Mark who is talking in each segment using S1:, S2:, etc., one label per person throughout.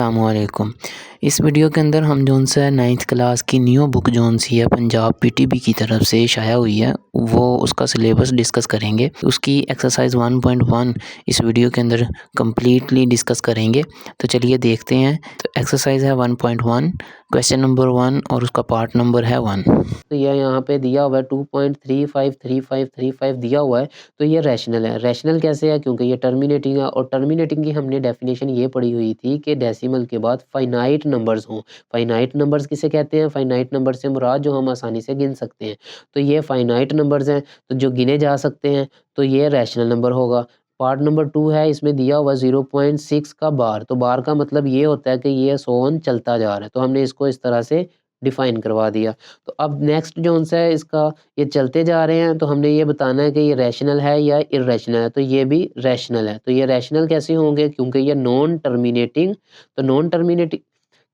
S1: अस्सलामुअलैकुम। इस वीडियो के अंदर हम जौन सा 9th क्लास की न्यू बुक जौन सी है पंजाब पीटीबी की तरफ से शाया हुई है वो उसका सिलेबस डिस्कस करेंगे। उसकी एक्सरसाइज 1.1 इस वीडियो के अंदर कम्प्लीटली डिस्कस करेंगे। तो चलिए देखते हैं। तो एक्सरसाइज है 1.1, क्वेश्चन नंबर 1 और उसका पार्ट नंबर है 1।
S2: तो यह यहाँ पे दिया हुआ है 2.353535 दिया हुआ है। तो ये रैशनल है। रैशनल कैसे है? क्योंकि ये टर्मिनेटिंग है और टर्मिनेटिंग की हमने डेफिनेशन ये पढ़ी हुई थी कि डेसिमल के बाद फाइनाइट नंबर्स हों। फाइनाइट नंबर्स किसे कहते हैं? फाइनाइट नंबर से मुराद जो हम आसानी से गिन सकते हैं। तो ये फाइनाइट नंबर्स हैं तो जो गिने जा सकते हैं, तो ये रैशनल नंबर होगा। पार्ट नंबर 2 है, इसमें दिया हुआ 0.6 का बार। तो बार का मतलब ये होता है कि ये सोन चलता जा रहा है, तो हमने इसको इस तरह से डिफाइन करवा दिया। तो अब नेक्स्ट जो सा है इसका, ये चलते जा रहे हैं तो हमने ये बताना है कि ये रैशनल है या इर्रेशनल है। तो ये भी रैशनल है। तो ये रैशनल कैसे होंगे? क्योंकि ये नॉन टर्मिनेटिंग, तो नॉन टर्मिनेटिंग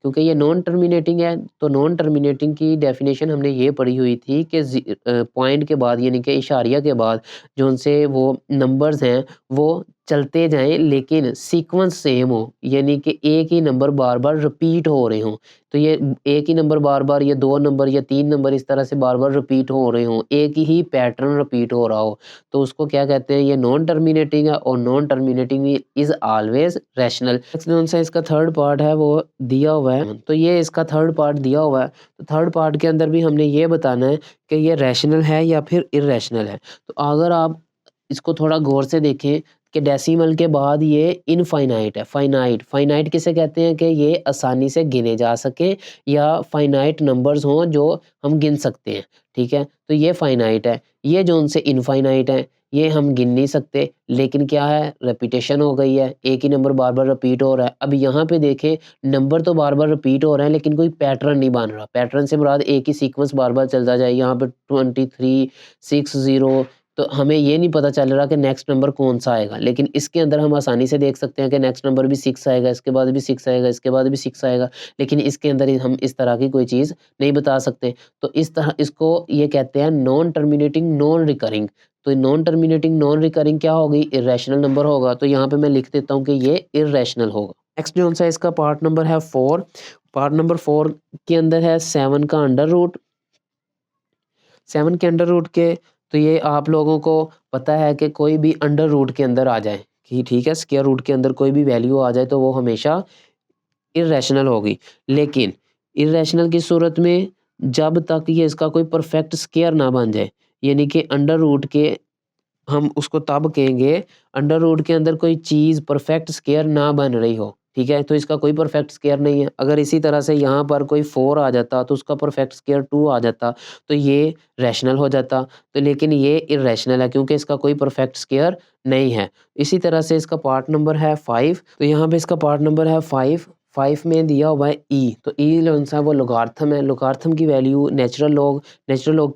S2: क्योंकि ये नॉन टर्मिनेटिंग है, तो नॉन टर्मिनेटिंग की डेफिनेशन हमने ये पढ़ी हुई थी कि पॉइंट के बाद यानी कि इशारिया के बाद जो उनसे वो नंबर्स हैं वो चलते जाएं लेकिन सीक्वेंस सेम हो, यानी कि एक ही नंबर बार बार रिपीट हो रहे हों। तो ये एक ही नंबर बार बार, या 2 नंबर या 3 नंबर इस तरह से बार बार रिपीट हो रहे हों, एक ही पैटर्न रिपीट हो रहा हो, तो उसको क्या कहते हैं? ये नॉन टर्मिनेटिंग है और non terminating is always rational. Next जो सा इसका थर्ड पार्ट है वो दिया हुआ है। तो ये इसका थर्ड पार्ट दिया हुआ है। तो थर्ड पार्ट के अंदर भी हमने ये बताना है कि ये रैशनल है या फिर इर्रेशनल है। तो अगर आप इसको थोड़ा गौर से देखें कि डेसिमल के बाद ये इनफाइनाइट है। फाइनाइट, फाइनाइट किसे कहते हैं? कि ये आसानी से गिने जा सके या फाइनाइट नंबर्स हों जो हम गिन सकते हैं। ठीक है, तो ये फाइनाइट है। ये जो उनसे इनफाइनाइट है, ये हम गिन नहीं सकते, लेकिन क्या है? रेपिटेशन हो गई है, एक ही नंबर बार बार रिपीट हो रहा है। अब यहाँ पे देखें, नंबर तो बार बार रिपीट हो रहे हैं लेकिन कोई पैटर्न नहीं बन रहा। पैटर्न से मुराद एक ही सीक्वेंस बार बार चलता जाए। यहाँ पे 23 60, तो हमें ये नहीं पता चल रहा कि नेक्स्ट नंबर कौन सा आएगा, लेकिन इसके अंदर हम आसानी से देख सकते हैं कि नेक्स्ट नंबर भी 6 आएगा, इसके बाद भी 6 आएगा, इसके बाद भी 6 आएगा, लेकिन इसके अंदर हम इस तरह की कोई चीज़ नहीं बता सकते। तो इस तरह इसको ये कहते हैं नॉन टर्मिनेटिंग नॉन रिकरिंग। तो नॉन टर्मिनेटिंग नॉन रिकरिंग क्या होगी? इर्रेशनल नंबर होगा। तो यहाँ पे मैं लिख देता हूँ कि ये इर्रेशनल होगा। नेक्स्ट जो सा इसका पार्ट नंबर है 4। पार्ट नंबर 4 के अंदर है 7 का अंडर रूट। 7 के अंडर रूट के, तो ये आप लोगों को पता है कि कोई भी अंडर रूट के अंदर आ जाए कि ठीक है, स्क्वायर रूट के अंदर कोई भी वैल्यू आ जाए तो वो हमेशा इर्रेशनल होगी। लेकिन इर्रेशनल की सूरत में जब तक ये इसका कोई परफेक्ट स्क्वायर ना बन जाए, यानी कि अंडर रूट के हम उसको तब कहेंगे अंडर रूट के अंदर कोई चीज़ परफेक्ट स्क्वायर ना बन रही हो। ठीक है, तो इसका कोई परफेक्ट स्क्वायर नहीं है। अगर इसी तरह से यहाँ पर कोई 4 आ जाता तो उसका परफेक्ट स्क्वायर 2 आ जाता, तो ये रैशनल हो जाता। तो लेकिन ये इर्रेशनल है क्योंकि इसका कोई परफेक्ट स्क्वायर नहीं है। इसी तरह से इसका पार्ट नंबर है 5। तो यहाँ पे इसका पार्ट नंबर है 5। 5 में दिया हुआ है ई। तो ई कौन सा है? वो लोगार्थम है। लोगार्थम की वैल्यू नेचुरल लॉग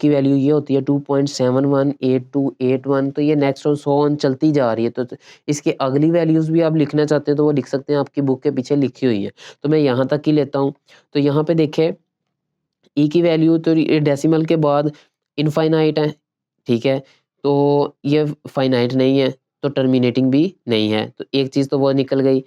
S2: की वैल्यू ये होती है 2.718281। तो ये नेक्स्ट और सो ऑन चलती जा रही है। तो इसके अगली वैल्यूज़ भी आप लिखना चाहते हैं तो वो लिख सकते हैं, आपकी बुक के पीछे लिखी हुई है। तो मैं यहाँ तक ही लेता हूँ। तो यहाँ पे देखें, ई की वैल्यू तो डेसिमल के बाद इनफाइनाइट है। ठीक है, तो ये फाइनाइट नहीं है, तो टर्मिनेटिंग भी नहीं है। तो एक चीज़ तो वो निकल गई।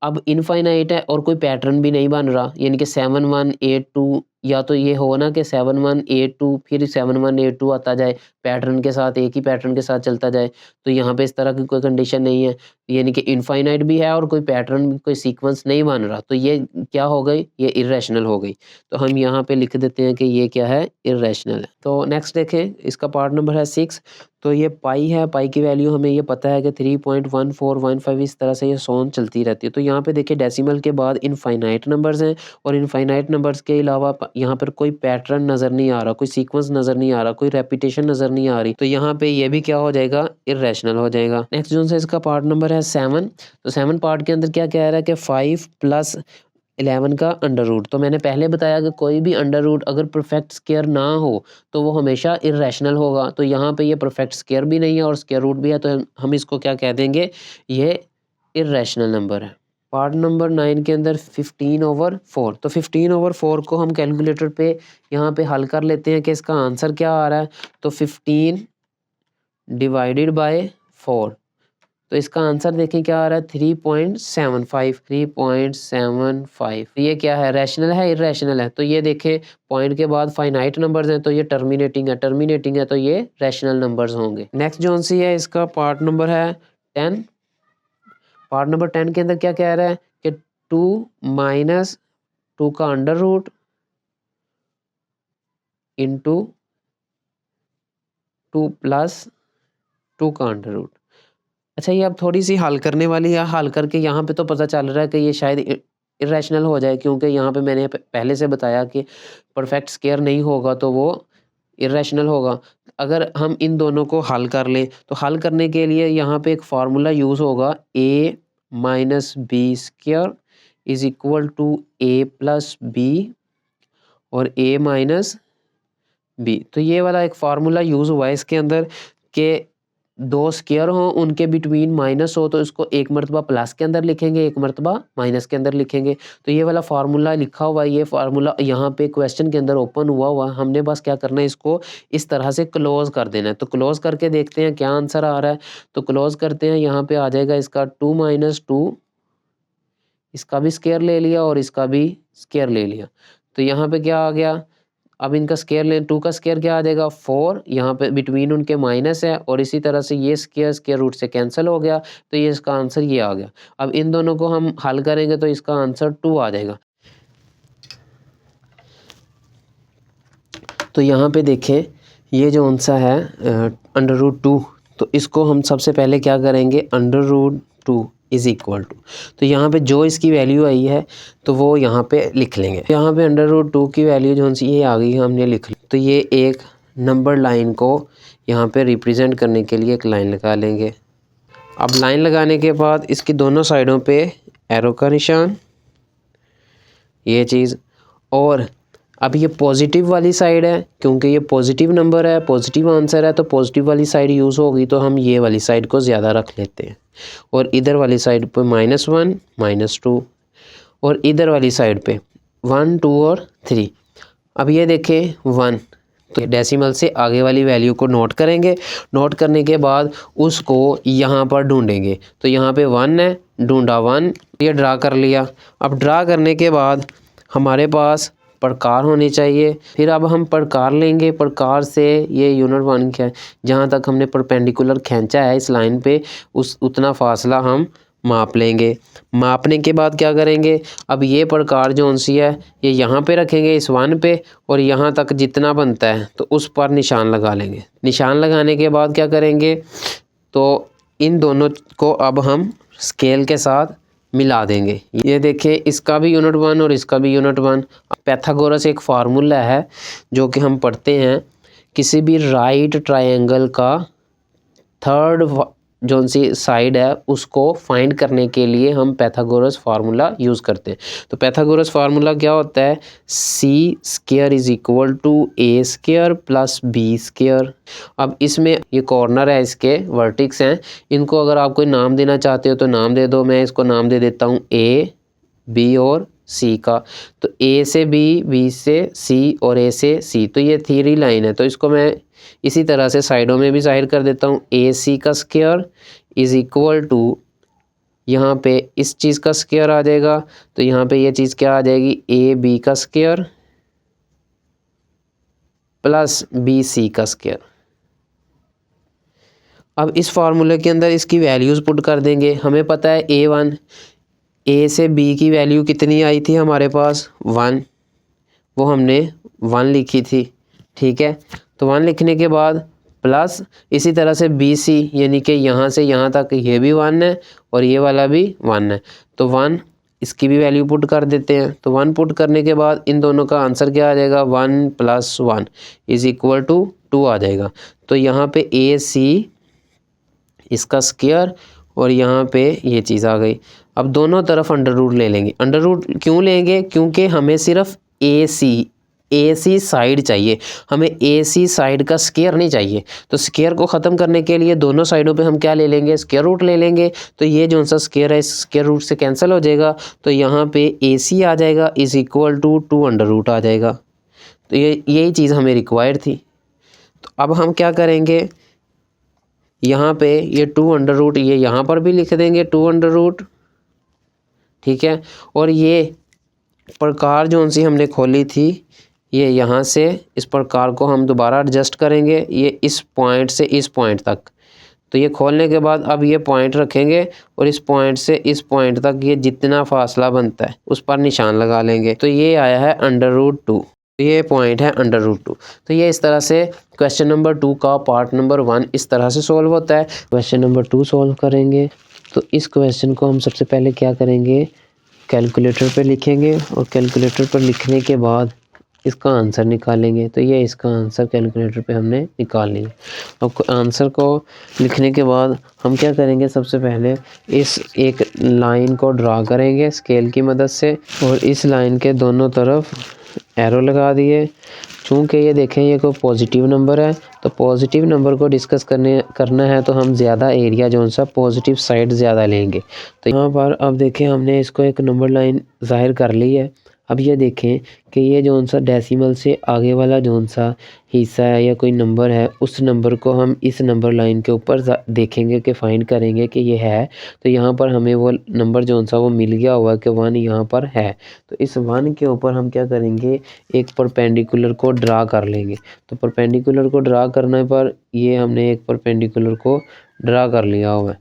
S2: अब इनफाइनाइट है और कोई पैटर्न भी नहीं बन रहा, यानी कि 7182, या तो ये हो ना कि 7182 फिर 7182 आता जाए, पैटर्न के साथ, एक ही पैटर्न के साथ चलता जाए। तो यहाँ पे इस तरह की कोई कंडीशन नहीं है, यानी कि इनफाइनाइट भी है और कोई पैटर्न, कोई सीक्वेंस नहीं बन रहा। तो ये क्या हो गई? ये इर्रेशनल हो गई। तो हम यहाँ पे लिख देते हैं कि ये क्या है? इर्रेशनल है। तो नेक्स्ट देखें, इसका पार्ट नंबर है 6। तो ये पाई है, पाई की वैल्यू हमें ये पता है कि 3.1415, इस तरह से ये सोन चलती रहती है। तो यहाँ पे देखिए डेसिमल के बाद इनफाइनाइट नंबर्स हैं और इनफाइनाइट नंबर्स के अलावा यहाँ पर कोई पैटर्न नज़र नहीं आ रहा, कोई सीक्वेंस नज़र नहीं आ रहा, कोई रेपिटेशन नज़र नहीं आ रही। तो यहाँ पे ये भी क्या हो जाएगा? इर्रेशनल हो जाएगा। नेक्स्ट जो है इसका पार्ट नंबर है 7। तो 7 पार्ट के अंदर क्या कह रहा है कि 5 + 11 का अंडर रूट। तो मैंने पहले बताया कि कोई भी अंडर रूट अगर परफेक्ट स्क्वायर ना हो तो वो हमेशा इर्रेशनल होगा। तो यहाँ पे ये परफेक्ट स्क्वायर भी नहीं है और स्क्वायर रूट भी है, तो हम इसको क्या कह देंगे? ये इर्रेशनल नंबर है। पार्ट नंबर 9 के अंदर 15/4। तो 15/4 को हम कैलकुलेटर पे यहाँ पे हल कर लेते हैं कि इसका आंसर क्या आ रहा है। तो 15 / 4, तो इसका आंसर देखें क्या आ रहा है 3.75। ये क्या है, रैशनल है इर्रेशनल है? तो ये देखें पॉइंट के बाद फाइनाइट नंबर्स हैं तो ये टर्मिनेटिंग है तो ये रैशनल नंबर्स होंगे। नेक्स्ट जोन सी है इसका पार्ट नंबर है 10। पार्ट नंबर 10 के अंदर क्या कह रहा है कि 2 माइनस 2 का अंडर रूट इंटू 2 प्लस 2 का अंडर रूट। अच्छा ये अब थोड़ी सी हल करने वाली है, हल करके यहाँ पे तो पता चल रहा है कि ये शायद इरेशनल हो जाए, क्योंकि यहाँ पे मैंने पहले से बताया कि परफेक्ट स्क्वायर नहीं होगा तो वो इरेशनल होगा। अगर हम इन दोनों को हल कर लें तो हल करने के लिए यहाँ पे एक फार्मूला यूज़ होगा, a minus B square is equal to a plus B और a माइनस बी। तो ये वाला एक फार्मूला यूज़ हुआ है इसके अंदर कि दो स्क्वायर हों उनके बिटवीन माइनस हो तो इसको एक मरतबा प्लस के अंदर लिखेंगे, एक मरतबा माइनस के अंदर लिखेंगे। तो ये वाला फार्मूला लिखा हुआ है, ये फार्मूला यहाँ पे क्वेश्चन के अंदर ओपन हुआ हमने बस क्या करना है, इसको इस तरह से क्लोज कर देना है। तो क्लोज करके देखते हैं क्या आंसर आ रहा है। तो क्लोज करते हैं, यहाँ पे आ जाएगा इसका 2 माइनस 2, इसका भी स्क्वायर ले लिया और इसका भी स्क्वायर ले लिया। तो यहाँ पे क्या आ गया, अब इनका स्क्वायर लें, 2 का स्क्वायर क्या आ जाएगा 4, यहाँ पे बिटवीन उनके माइनस है और इसी तरह से ये स्क्वायर रूट से कैंसिल हो गया तो ये इसका आंसर ये आ गया। अब इन दोनों को हम हल करेंगे तो इसका आंसर 2 आ जाएगा। तो यहाँ पे देखें ये जो आंसर है अंडर रूट 2, तो इसको हम सबसे पहले क्या करेंगे, under root 2 is equal to, तो यहाँ पे जो इसकी वैल्यू आई है तो वो यहाँ पे लिख लेंगे। यहाँ पे अंडर रूट 2 की वैल्यू जो सी ये आ गई हमने लिख ली। तो ये एक नंबर लाइन को यहाँ पे रिप्रेजेंट करने के लिए एक लाइन लगा लेंगे। अब लाइन लगाने के बाद इसकी दोनों साइडों पे एरो का निशान, ये चीज़, और अब ये पॉजिटिव वाली साइड है क्योंकि ये पॉजिटिव नंबर है, पॉजिटिव आंसर है, तो पॉजिटिव वाली साइड यूज़ होगी तो हम ये वाली साइड को ज़्यादा रख लेते हैं। और इधर वाली साइड पे -1 -2 और इधर वाली साइड पे 1 2 और 3। अब ये देखें 1, तो डेसिमल से आगे वाली वैल्यू को नोट करेंगे, नोट करने के बाद उसको यहाँ पर ढूंढेंगे। तो यहाँ पे 1 है, ढूंढा 1, ये ड्रा कर लिया। अब ड्रा करने के बाद हमारे पास प्रकार होनी चाहिए। फिर अब हम प्रकार लेंगे, प्रकार से ये यूनिट 1 क्या है, जहाँ तक हमने परपेंडिकुलर खींचा है इस लाइन पे उतना फासला हम माप लेंगे। मापने के बाद क्या करेंगे, अब ये प्रकार जो सी है ये यहाँ पे रखेंगे इस 1 पे, और यहाँ तक जितना बनता है तो उस पर निशान लगा लेंगे। निशान लगाने के बाद क्या करेंगे, तो इन दोनों को अब हम स्केल के साथ मिला देंगे। ये देखिए इसका भी यूनिट 1 और इसका भी यूनिट 1। पैथागोरस एक फार्मूला है जो कि हम पढ़ते हैं, किसी भी राइट ट्रायंगल का थर्ड जो सी साइड है उसको फाइंड करने के लिए हम पैथागोरस फार्मूला यूज़ करते हैं। तो पैथागोरस फार्मूला क्या होता है, C square is equal to A square plus B square. अब इसमें ये कॉर्नर है, इसके वर्टिक्स हैं, इनको अगर आप कोई नाम देना चाहते हो तो नाम दे दो। मैं इसको नाम दे देता हूँ ए, बी और सी का। तो ए से बी, बी से सी और ए से सी, तो ये 3 लाइन है। तो इसको मैं इसी तरह से साइडों में भी जाहिर कर देता हूँ। ए सी का स्क्वायर इज़ इक्वल टू, यहाँ पे इस चीज़ का स्क्वायर आ जाएगा, तो यहाँ पे ये चीज़ क्या आ जाएगी, ए बी का स्क्वायर प्लस बी सी का स्क्वायर। अब इस फार्मूले के अंदर इसकी वैल्यूज़ पुट कर देंगे। हमें पता है A1, ए से बी की वैल्यू कितनी आई थी हमारे पास 1, वो हमने 1 लिखी थी, ठीक है। तो 1 लिखने के बाद प्लस इसी तरह से बी सी, यानी कि यहाँ से यहाँ तक ये भी 1 है और ये वाला भी 1 है, तो 1 इसकी भी वैल्यू पुट कर देते हैं। तो 1 पुट करने के बाद इन दोनों का आंसर क्या आ जाएगा, 1 + 1 इज़ इक्वल टू 2 आ जाएगा। तो यहाँ पे ए सी इसका स्क्वायर और यहाँ पे ये चीज़ आ गई। अब दोनों तरफ अंडर रूट ले लेंगे। अंडर रूट क्यों लेंगे, क्योंकि हमें सिर्फ ए सी साइड चाहिए, हमें ए सी साइड का स्क्वायर नहीं चाहिए। तो स्क्वायर को ख़त्म करने के लिए दोनों साइडों पे हम क्या ले लेंगे, स्क्वायर रूट ले लेंगे। तो ये जो सा स्क्वायर है स्क्वायर रूट से कैंसिल हो जाएगा, तो यहाँ पे ए सी आ जाएगा is equal to 2 under root आ जाएगा। तो यही चीज़ हमें रिक्वायर्ड थी। तो अब हम क्या करेंगे, यहाँ पे ये 2 अंडर रूट ये यहाँ पर भी लिख देंगे 2 अंडर रूट, ठीक है। और ये प्रकार जो सी हमने खोली थी ये यहाँ से इस प्रकार को हम दोबारा एडजस्ट करेंगे, ये इस पॉइंट से इस पॉइंट तक। तो ये खोलने के बाद अब ये पॉइंट रखेंगे और इस पॉइंट से इस पॉइंट तक ये जितना फासला बनता है उस पर निशान लगा लेंगे। तो ये आया है अंडर रूट 2, ये पॉइंट है अंडर रूट 2। तो ये इस तरह से क्वेश्चन नंबर 2 का पार्ट नंबर 1 इस तरह से सॉल्व होता है। क्वेश्चन नंबर 2 सॉल्व करेंगे। तो इस क्वेश्चन को हम सबसे पहले क्या करेंगे, कैलकुलेटर पे लिखेंगे और कैलकुलेटर पर लिखने के बाद इसका आंसर निकालेंगे। तो ये इसका आंसर कैलकुलेटर पे हमने निकाल लिया। अब आंसर को लिखने के बाद हम क्या करेंगे, सबसे पहले इस एक लाइन को ड्रा करेंगे स्केल की मदद से और इस लाइन के दोनों तरफ एरो लगा दिए। चूँकि ये देखें ये कोई पॉजिटिव नंबर है तो पॉजिटिव नंबर को डिस्कस करना है तो हम ज़्यादा एरिया जो सा पॉजिटिव साइड ज़्यादा लेंगे। तो यहाँ पर अब देखें हमने इसको एक नंबर लाइन ज़ाहिर कर ली है। अब ये देखें कि ये जो सा डेसिमल से आगे वाला जो सा हिस्सा है या कोई नंबर है उस नंबर को हम इस नंबर लाइन के ऊपर देखेंगे कि फाइंड करेंगे कि ये है। तो यहाँ पर हमें वो नंबर जो सा वो मिल गया हुआ कि 1 यहाँ पर है। तो इस 1 के ऊपर हम क्या करेंगे, एक परपेंडिकुलर को ड्रा कर लेंगे। तो परपेंडिकुलर को ड्रा करने पर ये हमने एक परपेंडिकुलर को ड्रा कर लिया हुआ है।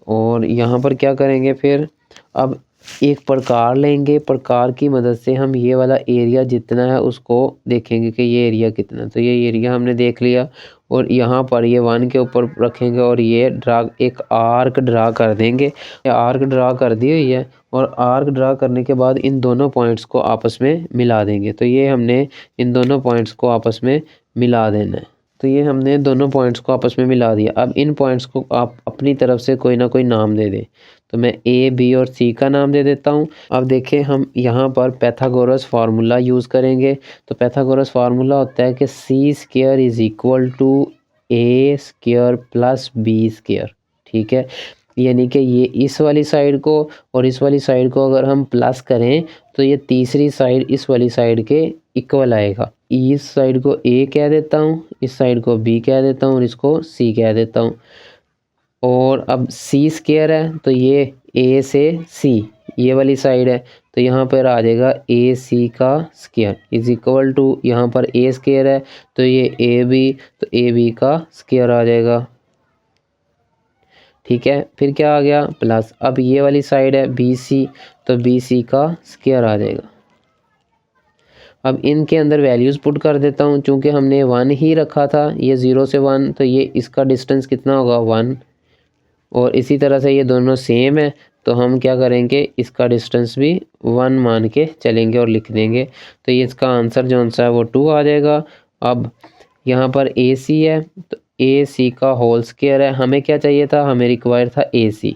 S2: और यहाँ पर क्या करेंगे, फिर अब एक प्रकार लेंगे, प्रकार की मदद से हम ये वाला एरिया जितना है उसको देखेंगे कि ये एरिया कितना। तो ये एरिया हमने देख लिया और यहाँ पर ये 1 के ऊपर रखेंगे और ये ड्रा एक आर्क ड्रा कर देंगे। ये आर्क ड्रा कर दी हुई है और आर्क ड्रा करने के बाद इन दोनों पॉइंट्स को आपस में मिला देंगे। तो ये हमने इन दोनों पॉइंट्स को आपस में मिला देना है। तो ये हमने दोनों पॉइंट्स को आपस में मिला दिया। अब इन पॉइंट्स को आप अपनी तरफ से कोई ना कोई नाम दे दें। तो मैं ए, बी और सी का नाम दे देता हूँ। अब देखें हम यहाँ पर पैथागोरस फार्मूला यूज़ करेंगे। तो पैथागोरस फार्मूला होता है कि C square is equal to A square plus B square, ठीक है। यानी कि ये इस वाली साइड को और इस वाली साइड को अगर हम प्लस करें तो ये तीसरी साइड इस वाली साइड के इक्वल आएगा। इस साइड को ए कह देता हूँ, इस साइड को बी कह देता हूँ और इसको सी कह देता हूँ। और अब सी स्क्वायर है तो ये ए से सी ये वाली साइड है तो यहाँ पर आ जाएगा ए सी का स्क्वायर इज इक्वल टू यहाँ पर ए स्क्वायर है तो ये ए बी तो ए बी का स्क्वायर आ जाएगा, ठीक है। फिर क्या आ गया प्लस, अब ये वाली साइड है बी सी तो बी सी का स्क्वायर आ जाएगा। अब इनके अंदर वैल्यूज़ पुट कर देता हूँ। चूँकि हमने 1 ही रखा था, ये 0 से 1 तो ये इसका डिस्टेंस कितना होगा 1 और इसी तरह से ये दोनों सेम है तो हम क्या करेंगे इसका डिस्टेंस भी 1 मान के चलेंगे और लिख देंगे। तो ये इसका आंसर जो सा है वो 2 आ जाएगा। अब यहाँ पर ए सी है तो ए सी का होल स्क्वायर है। हमें क्या चाहिए था, हमें रिक्वायर था ए सी,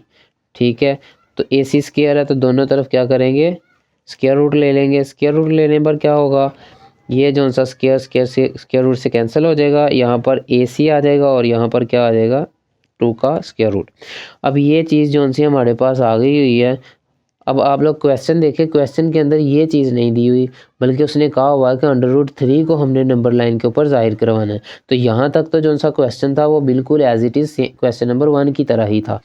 S2: ठीक है। तो ए सी स्क्वायर है तो दोनों तरफ क्या करेंगे स्क्वायर रूट ले लेंगे। स्क्वायर रूट लेने पर क्या होगा, ये जो सा स्क्वायर रूट से कैंसिल हो जाएगा, यहाँ पर ए सी आ जाएगा और यहाँ पर क्या आ जाएगा 2 का स्क्वायर रूट। अब ये चीज़ जो सी हमारे पास आ गई हुई है। अब आप लोग क्वेश्चन देखें, क्वेश्चन के अंदर ये चीज़ नहीं दी हुई बल्कि उसने कहा हुआ कि √3 को हमने नंबर लाइन के ऊपर जाहिर करवाना है। तो यहाँ तक तो जो सा क्वेश्चन था वो बिल्कुल as it is question number 1 की तरह ही था।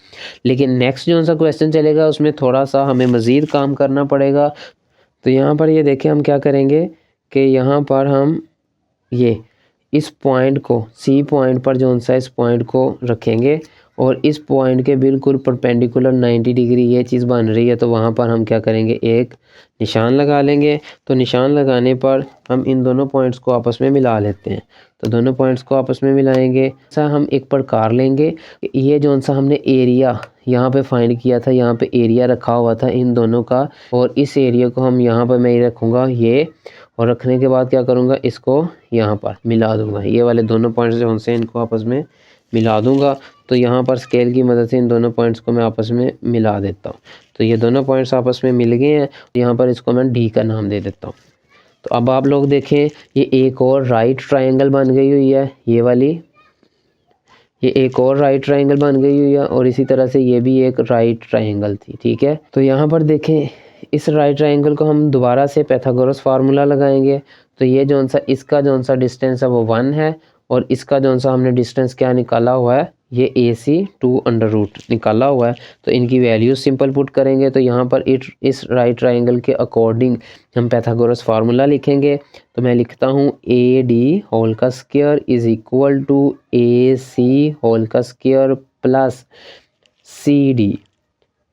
S2: लेकिन नेक्स्ट जो सा क्वेश्चन चलेगा उसमें थोड़ा सा हमें मज़ीद काम करना पड़ेगा। तो यहाँ पर ये देखें हम क्या करेंगे कि यहाँ पर हम ये इस पॉइंट को सी पॉइंट पर जो सा इस पॉइंट को रखेंगे और इस पॉइंट के बिल्कुल परपेंडिकुलर 90 डिग्री ये चीज़ बन रही है तो वहाँ पर हम क्या करेंगे एक निशान लगा लेंगे। तो निशान लगाने पर हम इन दोनों पॉइंट्स को आपस में मिला लेते हैं। तो दोनों पॉइंट्स को आपस में मिलाएंगे। ऐसा हम एक प्रकार लेंगे, ये जो सा हमने एरिया यहाँ पे फाइंड किया था, यहाँ पे एरिया रखा हुआ था इन दोनों का और इस एरिया को हम यहाँ पर मैं रखूँगा ये और रखने के बाद क्या करूँगा इसको यहाँ पर मिला दूँगा। ये वाले दोनों पॉइंट्स जो से इनको आपस में मिला दूँगा। तो यहाँ पर स्केल की मदद से इन दोनों पॉइंट्स को मैं आपस में मिला देता हूँ। तो ये दोनों पॉइंट्स आपस में मिल गए हैं। यहाँ पर इसको मैं डी का नाम दे देता हूँ। तो अब आप लोग देखें ये एक और राइट ट्रायंगल बन गई हुई है, ये वाली ये एक और राइट ट्रायंगल बन गई हुई है और इसी तरह से ये भी एक राइट ट्रायंगल थी, ठीक है। तो यहाँ पर देखें इस राइट ट्रायंगल को हम दोबारा से पैथागोरस फार्मूला लगाएंगे। तो ये जो सा इसका जो सा डिस्टेंस है वो 1 है और इसका जो सा हमने डिस्टेंस क्या निकाला हुआ है ये AC 2 अंडर रूट निकाला हुआ है। तो इनकी वैल्यू सिंपल पुट करेंगे तो यहाँ पर इस राइट ट्राइंगल के अकॉर्डिंग हम पैथागोरस फार्मूला लिखेंगे। तो मैं लिखता हूँ AD होल का square is equal to AC whole का स्क्वायर प्लस CD,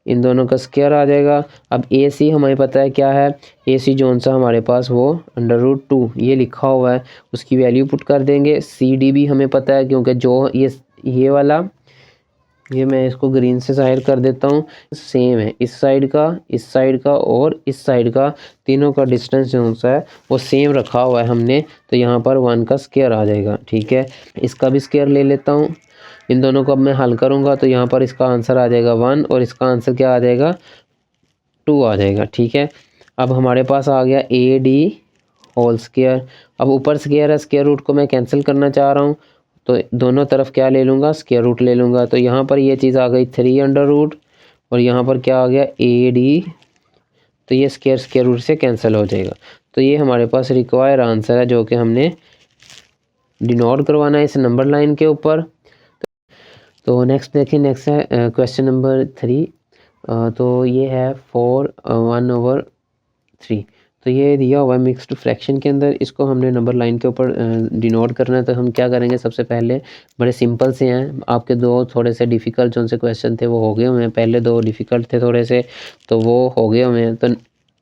S2: इन दोनों का स्क्वायर आ जाएगा। अब AC हमें पता है क्या है, AC जोन सा हमारे पास वो अंडर रूट 2 ये लिखा हुआ है, उसकी वैल्यू पुट कर देंगे। CD भी हमें पता है क्योंकि जो ये वाला, ये मैं इसको ग्रीन से ज़ाहिर कर देता हूँ, सेम है इस साइड का और इस साइड का, तीनों का डिस्टेंस जो सा है वो सेम रखा हुआ है हमने। तो यहाँ पर 1 का स्क्वायर आ जाएगा। ठीक है, इसका भी स्क्वायर ले लेता हूँ। इन दोनों को अब मैं हल करूँगा तो यहाँ पर इसका आंसर आ जाएगा 1 और इसका आंसर क्या आ जाएगा 2 आ जाएगा। ठीक है, अब हमारे पास आ गया AD होल स्क्वायर। अब ऊपर स्क्वायर है, स्क्वायर रूट को मैं कैंसिल करना चाह रहा हूँ तो दोनों तरफ क्या ले लूँगा, स्क्वायर रूट ले लूँगा। तो यहाँ पर ये चीज़ आ गई 3 अंडर रूट और यहाँ पर क्या आ गया AD, तो ये स्क्वायर रूट से कैंसिल हो जाएगा। तो ये हमारे पास रिक्वायर आंसर है जो कि हमने डिनोट करवाना है इस नंबर लाइन के ऊपर। तो नेक्स्ट देखिए, नेक्स्ट है क्वेश्चन नंबर 3। तो ये है 4/1/3। तो ये दिया हुआ है मिक्स्ड फ्रैक्शन के अंदर, इसको हमने नंबर लाइन के ऊपर डिनोट करना है। तो हम क्या करेंगे, सबसे पहले बड़े सिंपल से हैं, आपके दो थोड़े से डिफ़िकल्ट जो से क्वेश्चन थे वो हो गए हुए हैं, पहले दो डिफ़िकल्ट थे थोड़े से तो वो हो गए हुए हैं। तो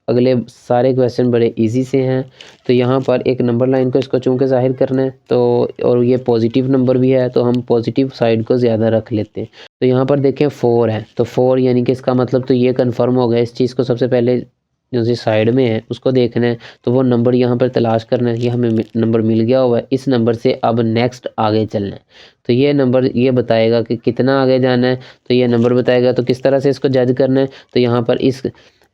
S2: अगले सारे क्वेश्चन बड़े इजी से हैं। तो यहाँ पर एक नंबर लाइन को इसको चूँकि ज़ाहिर करना है तो, और ये पॉजिटिव नंबर भी है तो हम पॉजिटिव साइड को ज़्यादा रख लेते हैं। तो यहाँ पर देखें 4 है, तो 4 यानी कि इसका मतलब तो ये कंफर्म हो गया। इस चीज़ को सबसे पहले जो सी साइड में है उसको देखना है, तो वो नंबर यहाँ पर तलाश करना है। ये हमें नंबर मिल गया हुआ है, इस नंबर से अब नेक्स्ट आगे चलना है। तो ये नंबर ये बताएगा कि कितना आगे जाना है, तो ये नंबर बताएगा। तो किस तरह से इसको जज करना है, तो यहाँ पर इस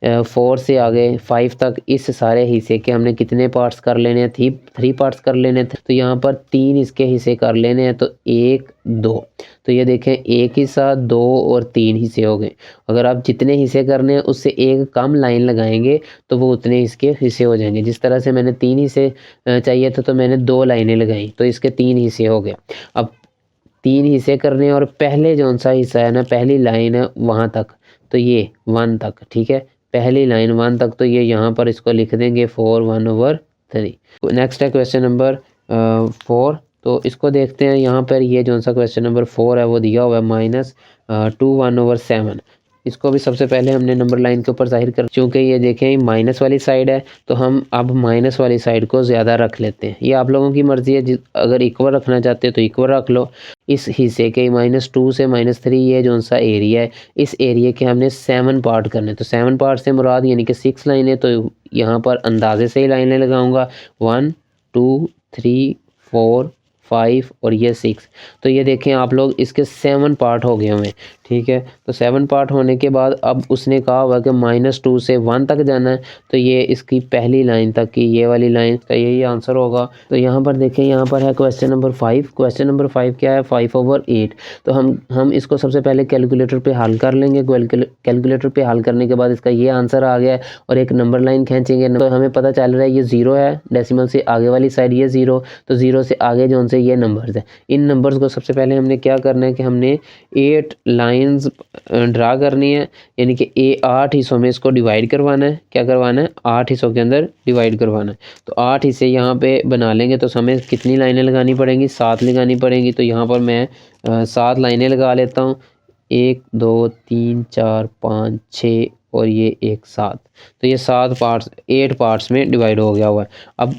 S2: 4 से आगे 5 तक इस सारे हिस्से के हमने कितने पार्ट्स कर लेने हैं, 3 पार्ट्स कर लेने थे। तो यहाँ पर 3 इसके हिस्से कर लेने हैं, तो 1 2। तो ये देखें, एक हिस्सा 2 और 3 हिस्से हो गए। अगर आप जितने हिस्से करने हैं उससे एक कम लाइन लगाएंगे तो वो उतने इसके हिस्से हो जाएंगे। जिस तरह से मैंने 3 हिस्से चाहिए था तो मैंने 2 लाइनें लगाई तो इसके 3 हिस्से हो गए। अब 3 हिस्से करने और पहले जो सा हिस्सा है ना, पहली लाइन है वहाँ तक, तो ये 1 तक। ठीक है, पहली लाइन 1 तक, तो ये यहाँ पर इसको लिख देंगे 4/1/3। नेक्स्ट है क्वेश्चन नंबर 4। तो इसको देखते हैं। यहाँ पर ये जो सा क्वेश्चन नंबर 4 है वो दिया हुआ है -2/1/7। इसको भी सबसे पहले हमने नंबर लाइन के ऊपर जाहिर कर, चूँकि ये देखें माइनस वाली साइड है तो हम अब माइनस वाली साइड को ज़्यादा रख लेते हैं। ये आप लोगों की मर्ज़ी है, अगर इक्वल रखना चाहते हो तो इक्वल रख लो। इस हिस्से के -2 से -3 ये जो सा एरिया है, इस एरिया के हमने 7 पार्ट करने। तो 7 पार्ट से मुराद यानी कि 6 लाइनें। तो यहाँ पर अंदाजे से ही लाइनें लगाऊंगा, 1 2 3 4 5 और ये 6। तो ये देखें आप लोग, इसके 7 पार्ट हो गए हुए। ठीक है, तो 7 पार्ट होने के बाद अब उसने कहा हुआ कि -2 से 1 तक जाना है, तो ये इसकी पहली लाइन तक की ये वाली लाइन का यही आंसर होगा। तो यहाँ पर देखें, यहाँ पर है क्वेश्चन नंबर 5। क्वेश्चन नंबर 5 क्या है, 5/8। तो हम इसको सबसे पहले कैलकुलेटर पे हल कर लेंगे। कैलकुलेटर पे हल करने के बाद इसका ये आंसर आ गया है और एक नंबर लाइन खींचेंगे तो हमें पता चल रहा है ये 0 है, डेसिमल से आगे वाली साइड ये 0, तो 0 से आगे जो से ये नंबर्स हैं। इन नंबर्स को सबसे पहले हमने क्या करना है कि हमने 8 लाइंस ड्रा करनी है, यानी कि 8 हिस्सों में इसको डिवाइड करवाना है। क्या करवाना है, 8 हिस्सों के अंदर डिवाइड करवाना है। तो 8 हिस्से यहाँ पे बना लेंगे तो हमें कितनी लाइनें लगानी पड़ेंगी, 7 लगानी पड़ेंगी। तो यहाँ पर मैं 7 लाइनें लगा लेता हूँ, 1 2 3 4 5 6 और ये 1 7। तो ये 7 पार्ट्स 8 पार्ट्स में डिवाइड हो गया हुआ है। अब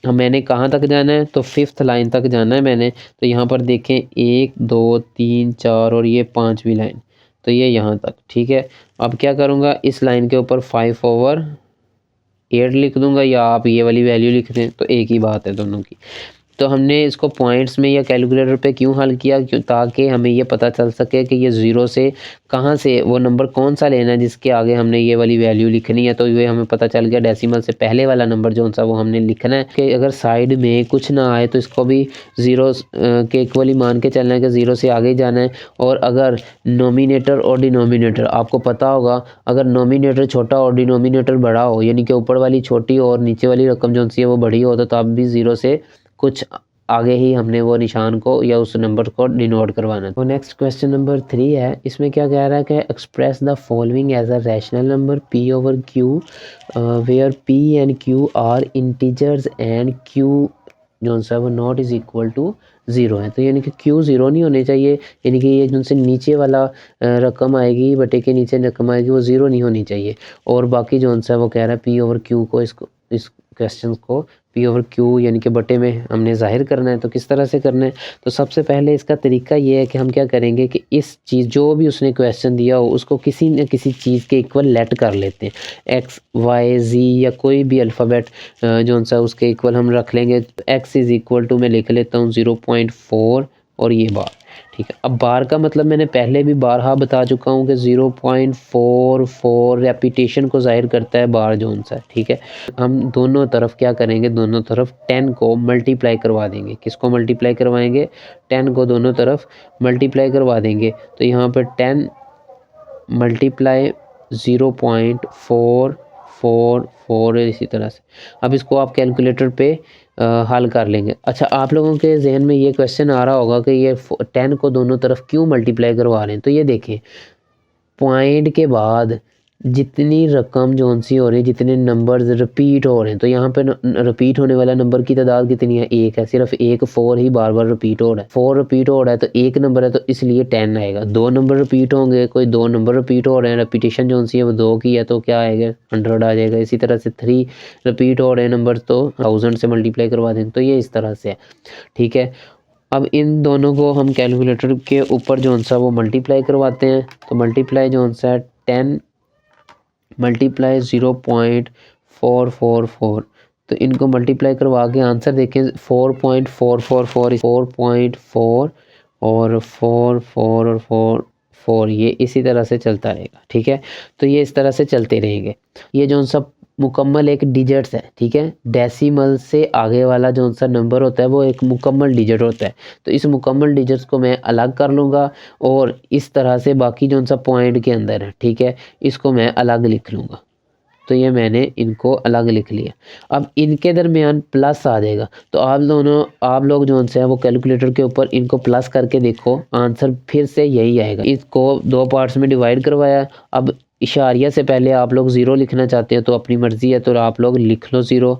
S2: मैंने कहाँ तक जाना है, तो 5th लाइन तक जाना है मैंने। तो यहाँ पर देखें 1 2 3 4 और ये 5वीं लाइन, तो ये यहाँ तक। ठीक है, अब क्या करूँगा, इस लाइन के ऊपर 5/8 लिख दूँगा, या आप ये वाली वैल्यू लिख दें, तो एक ही बात है दोनों की। तो हमने इसको पॉइंट्स में या कैलकुलेटर पे क्यों हल किया, ताकि हमें ये पता चल सके कि ये 0 से कहाँ से वो नंबर कौन सा लेना है जिसके आगे हमने ये वाली वैल्यू लिखनी है। तो ये हमें पता चल गया डेसिमल से पहले वाला नंबर जो सा वो हमने लिखना है कि अगर साइड में कुछ ना आए तो इसको भी 0 के इक्वली मान के चलना है कि 0 से आगे जाना है। और अगर नोमिनेटर और डिनोमिनेटर, आपको पता होगा अगर नोमिनेटर छोटा और डिनोमिनेटर बड़ा हो, यानी कि ऊपर वाली छोटी और नीचे वाली रकम जो सी है वो बड़ी हो, तो आप भी 0 से कुछ आगे ही हमने वो निशान को या उस नंबर को डिनोट करवाना। तो नेक्स्ट क्वेश्चन नंबर 3 है, इसमें क्या कह रहा है कि express the following as a rational number p over q where p and q are integers and q जो सा वो नॉट इज़ इक्वल टू 0 है। तो यानी कि q 0 नहीं होने चाहिए, यानी कि ये जो से नीचे वाला रकम आएगी, बटे के नीचे रकम आएगी, वो 0 नहीं होनी चाहिए। और बाकी जो सा वो कह रहा है p ओवर q को इस क्वेश्चन को p ओवर q यानी कि बटे में हमने ज़ाहिर करना है। तो किस तरह से करना है, तो सबसे पहले इसका तरीका ये है कि हम क्या करेंगे कि इस चीज़ जो भी उसने क्वेश्चन दिया हो उसको किसी न किसी चीज़ के इक्वल लेट कर लेते हैं। x y z या कोई भी अल्फ़ाबेट जो सा उसके इक्वल हम रख लेंगे। x इज़ इक्वल टू मैं लिख लेता हूँ 0.4 और ये बार, ठीक है। अब बार का मतलब मैंने पहले भी बारहा बता चुका हूँ कि 0.44 रेपिटेशन को ज़ाहिर करता है बार जोन सा, ठीक है। हम दोनों तरफ क्या करेंगे, दोनों तरफ 10 को मल्टीप्लाई करवा देंगे। किसको मल्टीप्लाई करवाएंगे, 10 को दोनों तरफ मल्टीप्लाई करवा देंगे। तो यहाँ पर 10 मल्टीप्लाई 0.444 इसी तरह से। अब इसको आप कैलकुलेटर पे हल कर लेंगे। अच्छा, आप लोगों के जहन में ये क्वेश्चन आ रहा होगा कि ये 10 को दोनों तरफ क्यों मल्टीप्लाई करवा रहे हैं। तो ये देखें, पॉइंट के बाद जितनी रकम जोन सी हो रही है, जितने नंबर्स रिपीट हो रहे हैं, तो यहाँ पे रिपीट होने वाला नंबर की तादाद कितनी है, एक है। सिर्फ एक 4 ही बार बार रिपीट हो रहा है। 4 रिपीट हो रहा है तो एक नंबर है, तो इसलिए 10 आएगा। 2 नंबर रिपीट होंगे, कोई 2 नंबर रिपीट हो रहे हैं, रेपिटेशन जोन सी है वो 2 की है, तो क्या आएगा, 100 आ जाएगा। इसी तरह से 3 रिपीट हो रहे हैं नंबर, तो 1000 से मल्टीप्लाई करवा दें। तो ये इस तरह से है, ठीक है। अब इन दोनों को हम कैलकुलेटर के ऊपर जो सा वो मल्टीप्लाई करवाते हैं। तो मल्टीप्लाई जो सा 10 मल्टीप्लाई 0.444, तो इनको मल्टीप्लाई करवा के आंसर देखें 4.444 4.4 और 4 और 4 ये इसी तरह से चलता रहेगा, ठीक है। तो ये इस तरह से चलते रहेंगे। ये जो सब मुकम्मल एक डिजिट्स है, ठीक है। डेसिमल से आगे वाला जो सा नंबर होता है वो एक मुकम्मल डिजिट होता है। तो इस मुकम्मल डिजिट्स को मैं अलग कर लूँगा और इस तरह से बाकी जो सा पॉइंट के अंदर है, ठीक है, इसको मैं अलग लिख लूँगा। तो ये मैंने इनको अलग लिख लिया। अब इनके दरमियान प्लस आ जाएगा, तो आप लोग जो है वो कैलकुलेटर के ऊपर इनको प्लस करके देखो, आंसर फिर से यही आएगा। इसको 2 पार्ट्स में डिवाइड करवाया। अब इशारिया से पहले आप लोग 0 लिखना चाहते हैं तो अपनी मर्ज़ी है, तो आप लोग लिख लो 0।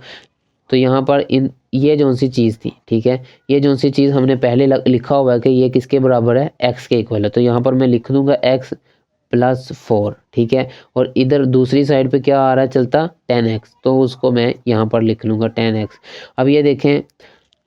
S2: तो यहाँ पर ये जो सी चीज़ थी, ठीक है, ये जो सी चीज़ हमने पहले लिखा हुआ है कि ये किसके बराबर है, x के इक्वल है। तो यहाँ पर मैं लिख दूँगा x + 4, ठीक है। और इधर दूसरी साइड पे क्या आ रहा है चलता, 10x, तो उसको मैं यहाँ पर लिख लूँगा 10x। अब ये देखें,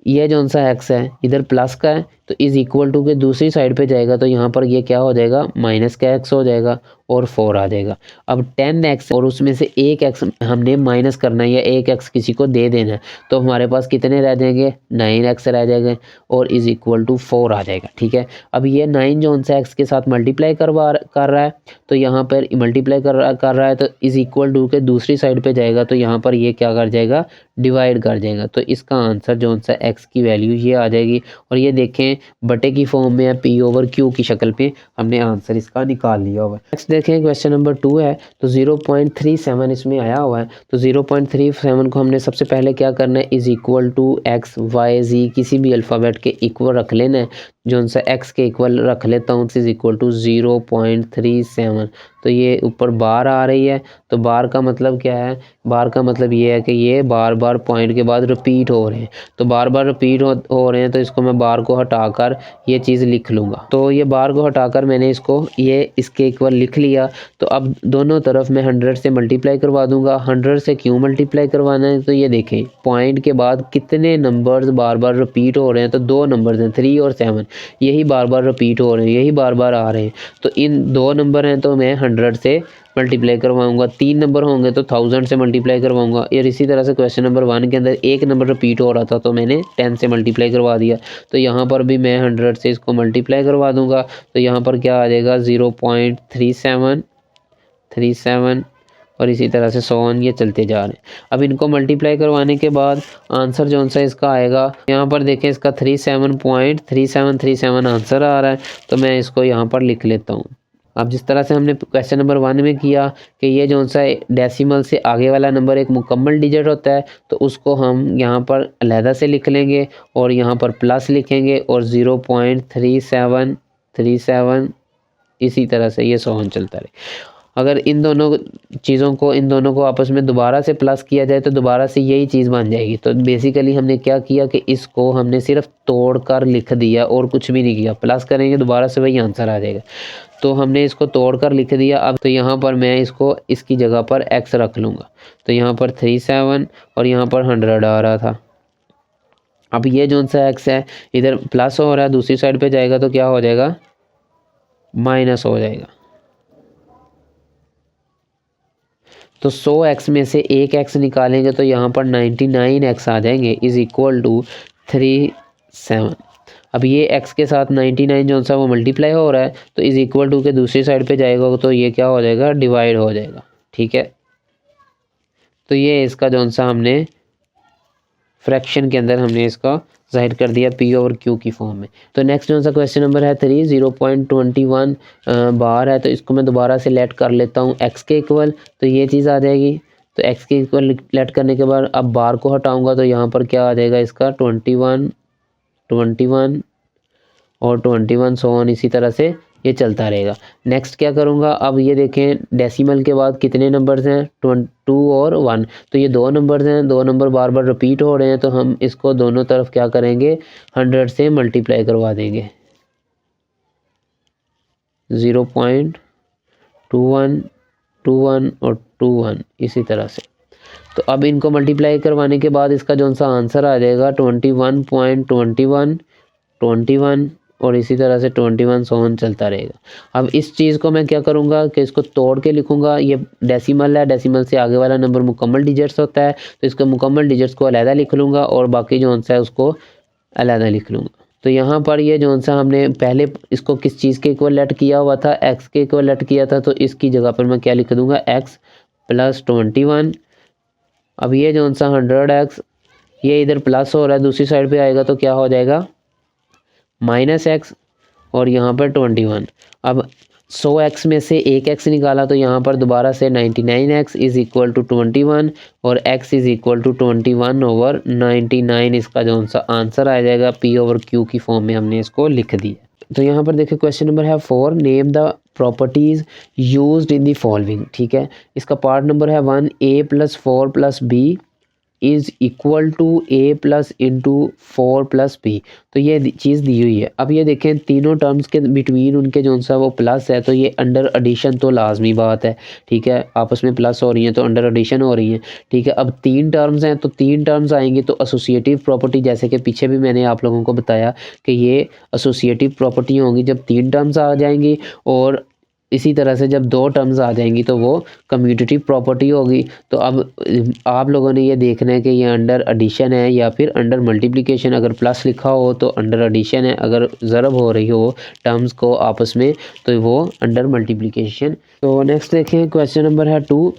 S2: ये जो सा x है इधर प्लस का है, तो इज़ इक्वल टू के दूसरी साइड पे जाएगा, तो यहाँ पर ये क्या हो जाएगा, माइनस का x हो जाएगा और 4 आ जाएगा। अब 10x और उसमें से एक x हमने माइनस करना है या एक x किसी को दे देना है, तो हमारे पास कितने रह जाएंगे, 9x रह जाएंगे और इज़ इक्वल टू 4 आ जाएगा, ठीक है। अब ये 9 जो सा x के साथ मल्टीप्लाई कर रहा है, तो यहाँ पर मल्टीप्लाई कर रहा है, तो इज़ इक्वल टू के दूसरी साइड पर जाएगा, तो यहाँ पर ये क्या कर जाएगा, डिवाइड कर जाएगा। तो इसका आंसर जो सा x की वैल्यू ये आ जाएगी। और ये देखें बटे की फॉर्म में है, p ओवर q की शक्ल पे हमने आंसर इसका निकाल लिया हुआ है। नेक्स्ट देखें, क्वेश्चन नंबर 2 है, तो 0.37 इसमें आया हुआ है। तो 0.37 को हमने सबसे पहले क्या करना है, is equal to x y z किसी भी अल्फ़ाबेट के इक्वल रख लेना है। जो सा x के इक्वल रख लेता हूँ, इज़ इक्वल टू 0.37। तो ये ऊपर बार आ रही है, तो बार का मतलब क्या है, बार का मतलब ये है कि ये बार बार पॉइंट के बाद रिपीट हो रहे हैं। तो बार बार रिपीट हो रहे हैं, तो इसको मैं बार को हटाकर ये चीज़ लिख लूँगा। तो ये बार को हटाकर मैंने इसको इसके इक्वल लिख लिया। तो अब दोनों तरफ मैं 100 से मल्टीप्लाई करवा दूँगा। 100 से क्यों मल्टीप्लाई करवाना है, तो ये देखें पॉइंट के बाद कितने नंबर्स बार बार रिपीट हो रहे हैं, तो 2 नंबर्स हैं 3 और 7, यही बार बार रिपीट हो रहे हैं, यही बार बार आ रहे हैं। तो इन 2 नंबर हैं, तो मैं 100 से मल्टीप्लाई करवाऊंगा। 3 नंबर होंगे तो 1000 से मल्टीप्लाई करवाऊंगा। और इसी तरह से क्वेश्चन नंबर 1 के अंदर एक नंबर रिपीट हो रहा था, तो मैंने 10 से मल्टीप्लाई करवा दिया। तो यहाँ पर भी मैं 100 से इसको मल्टीप्लाई करवा दूंगा। तो यहाँ पर क्या आ जाएगा, 0.37 और इसी तरह से 100 ये चलते जा रहे हैं। अब इनको मल्टीप्लाई करवाने के बाद आंसर जो सा इसका आएगा, यहाँ पर देखें इसका 37.3737 आंसर आ रहा है। तो मैं इसको यहाँ पर लिख लेता हूँ। अब जिस तरह से हमने क्वेश्चन नंबर 1 में किया कि ये जो सा डेसिमल से आगे वाला नंबर एक मुकम्मल डिजिट होता है तो उसको हम यहाँ पर अलहदा से लिख लेंगे और यहाँ पर प्लस लिखेंगे और 0.3737 इसी तरह से ये 100 चलता रहे। अगर इन दोनों को आपस में दोबारा से प्लस किया जाए तो दोबारा से यही चीज़ बन जाएगी। तो बेसिकली हमने क्या किया कि इसको हमने सिर्फ तोड़कर लिख दिया और कुछ भी नहीं किया। प्लस करेंगे दोबारा से वही आंसर आ जाएगा। तो हमने इसको तोड़कर लिख दिया। अब तो यहाँ पर मैं इसको इसकी जगह पर x रख लूँगा। तो यहाँ पर 37 और यहाँ पर 100 आ रहा था। अब ये जो सा x है इधर प्लस हो रहा है, दूसरी साइड पे जाएगा तो क्या हो जाएगा, माइनस हो जाएगा। तो 100x में से एक x निकालेंगे तो यहाँ पर 99x आ जाएंगे इज़ इक्वल टू 37। अब ये x के साथ 99 जो सा वो मल्टीप्लाई हो रहा है तो इज़ इक्वल टू के दूसरी साइड पे जाएगा तो ये क्या हो जाएगा, डिवाइड हो जाएगा। ठीक है, तो ये इसका जो सा हमने फ्रैक्शन के अंदर हमने इसका ज़ाहिर कर दिया P ओवर Q की फॉर्म में। तो नेक्स्ट जो सा क्वेश्चन नंबर है 3, 0.21 बार है तो इसको मैं दोबारा से लेट कर लेता हूँ x के इक्वल। तो ये चीज़ आ जाएगी। तो x के इक्वल लेट करने के बाद अब बार को हटाऊँगा तो यहाँ पर क्या आ जाएगा इसका 21 और 21 सो ऑन, इसी तरह से ये चलता रहेगा। नेक्स्ट क्या करूँगा, अब ये देखें डेसिमल के बाद कितने नंबर्स हैं, 2 और 1। तो ये 2 नंबर्स हैं, 2 नंबर बार बार रिपीट हो रहे हैं तो हम इसको दोनों तरफ क्या करेंगे, 100 से मल्टीप्लाई करवा देंगे। 0.21 21 और 21 इसी तरह से। तो अब इनको मल्टीप्लाई करवाने के बाद इसका जो सा आंसर आ जाएगा 21.21 21 और इसी तरह से 21 सोन चलता रहेगा। अब इस चीज़ को मैं क्या करूँगा कि इसको तोड़ के लिखूँगा। ये डेसिमल है, डेसिमल से आगे वाला नंबर मुकम्मल डिजिट्स होता है तो इसको मुकम्मल डिजिट्स को अलहदा लिख लूँगा और बाकी जो सा है उसको अलहदा लिख लूँगा। तो यहाँ पर ये जो सा हमने पहले इसको किस चीज़ के इक्वल लेट किया हुआ था, x के इक्वल लेट किया था, तो इसकी जगह पर मैं क्या लिख दूँगा, x प्लस 21। अब ये जो सा 100x ये इधर प्लस हो रहा है, दूसरी साइड पे आएगा तो क्या हो जाएगा, माइनस x और यहाँ पर 21। अब 100x में से एक x निकाला तो यहाँ पर दोबारा से 99x इज़ इक्वल टू 21 और x इज़ इक्वल टू 21 ओवर 99 इसका जो सा आंसर आ जाएगा। P ओवर Q की फॉर्म में हमने इसको लिख दिया। तो यहाँ पर देखिए क्वेश्चन नंबर है 4, name the properties used in the following. ठीक है, इसका पार्ट नंबर है 1, a plus 4 plus B is equal to a plus into 4 plus B. तो ये चीज़ दी हुई है। अब ये देखें तीनों टर्म्स के बिटवीन उनके जो सा वो प्लस है तो ये अंडर एडिशन तो लाजमी बात है। ठीक है, आपस में प्लस हो रही हैं तो अंडर एडिशन हो रही है। ठीक है, अब 3 टर्म्स हैं तो 3 टर्म्स आएंगी तो एसोसिएटिव प्रॉपर्टी, जैसे कि पीछे भी मैंने आप लोगों को बताया कि ये एसोसिएटिव प्रॉपर्टी होंगी जब 3 टर्म्स आ जाएंगी, और इसी तरह से जब 2 टर्म्स आ जाएंगी तो वो कम्यूटेटिव प्रॉपर्टी होगी। तो अब आप लोगों ने ये देखना है कि ये अंडर एडिशन है या फिर अंडर मल्टीप्लिकेशन। अगर प्लस लिखा हो तो अंडर एडिशन है, अगर ज़रब हो रही हो टर्म्स को आपस में तो वो अंडर मल्टीप्लिकेशन। तो नेक्स्ट देखें क्वेश्चन नंबर है 2।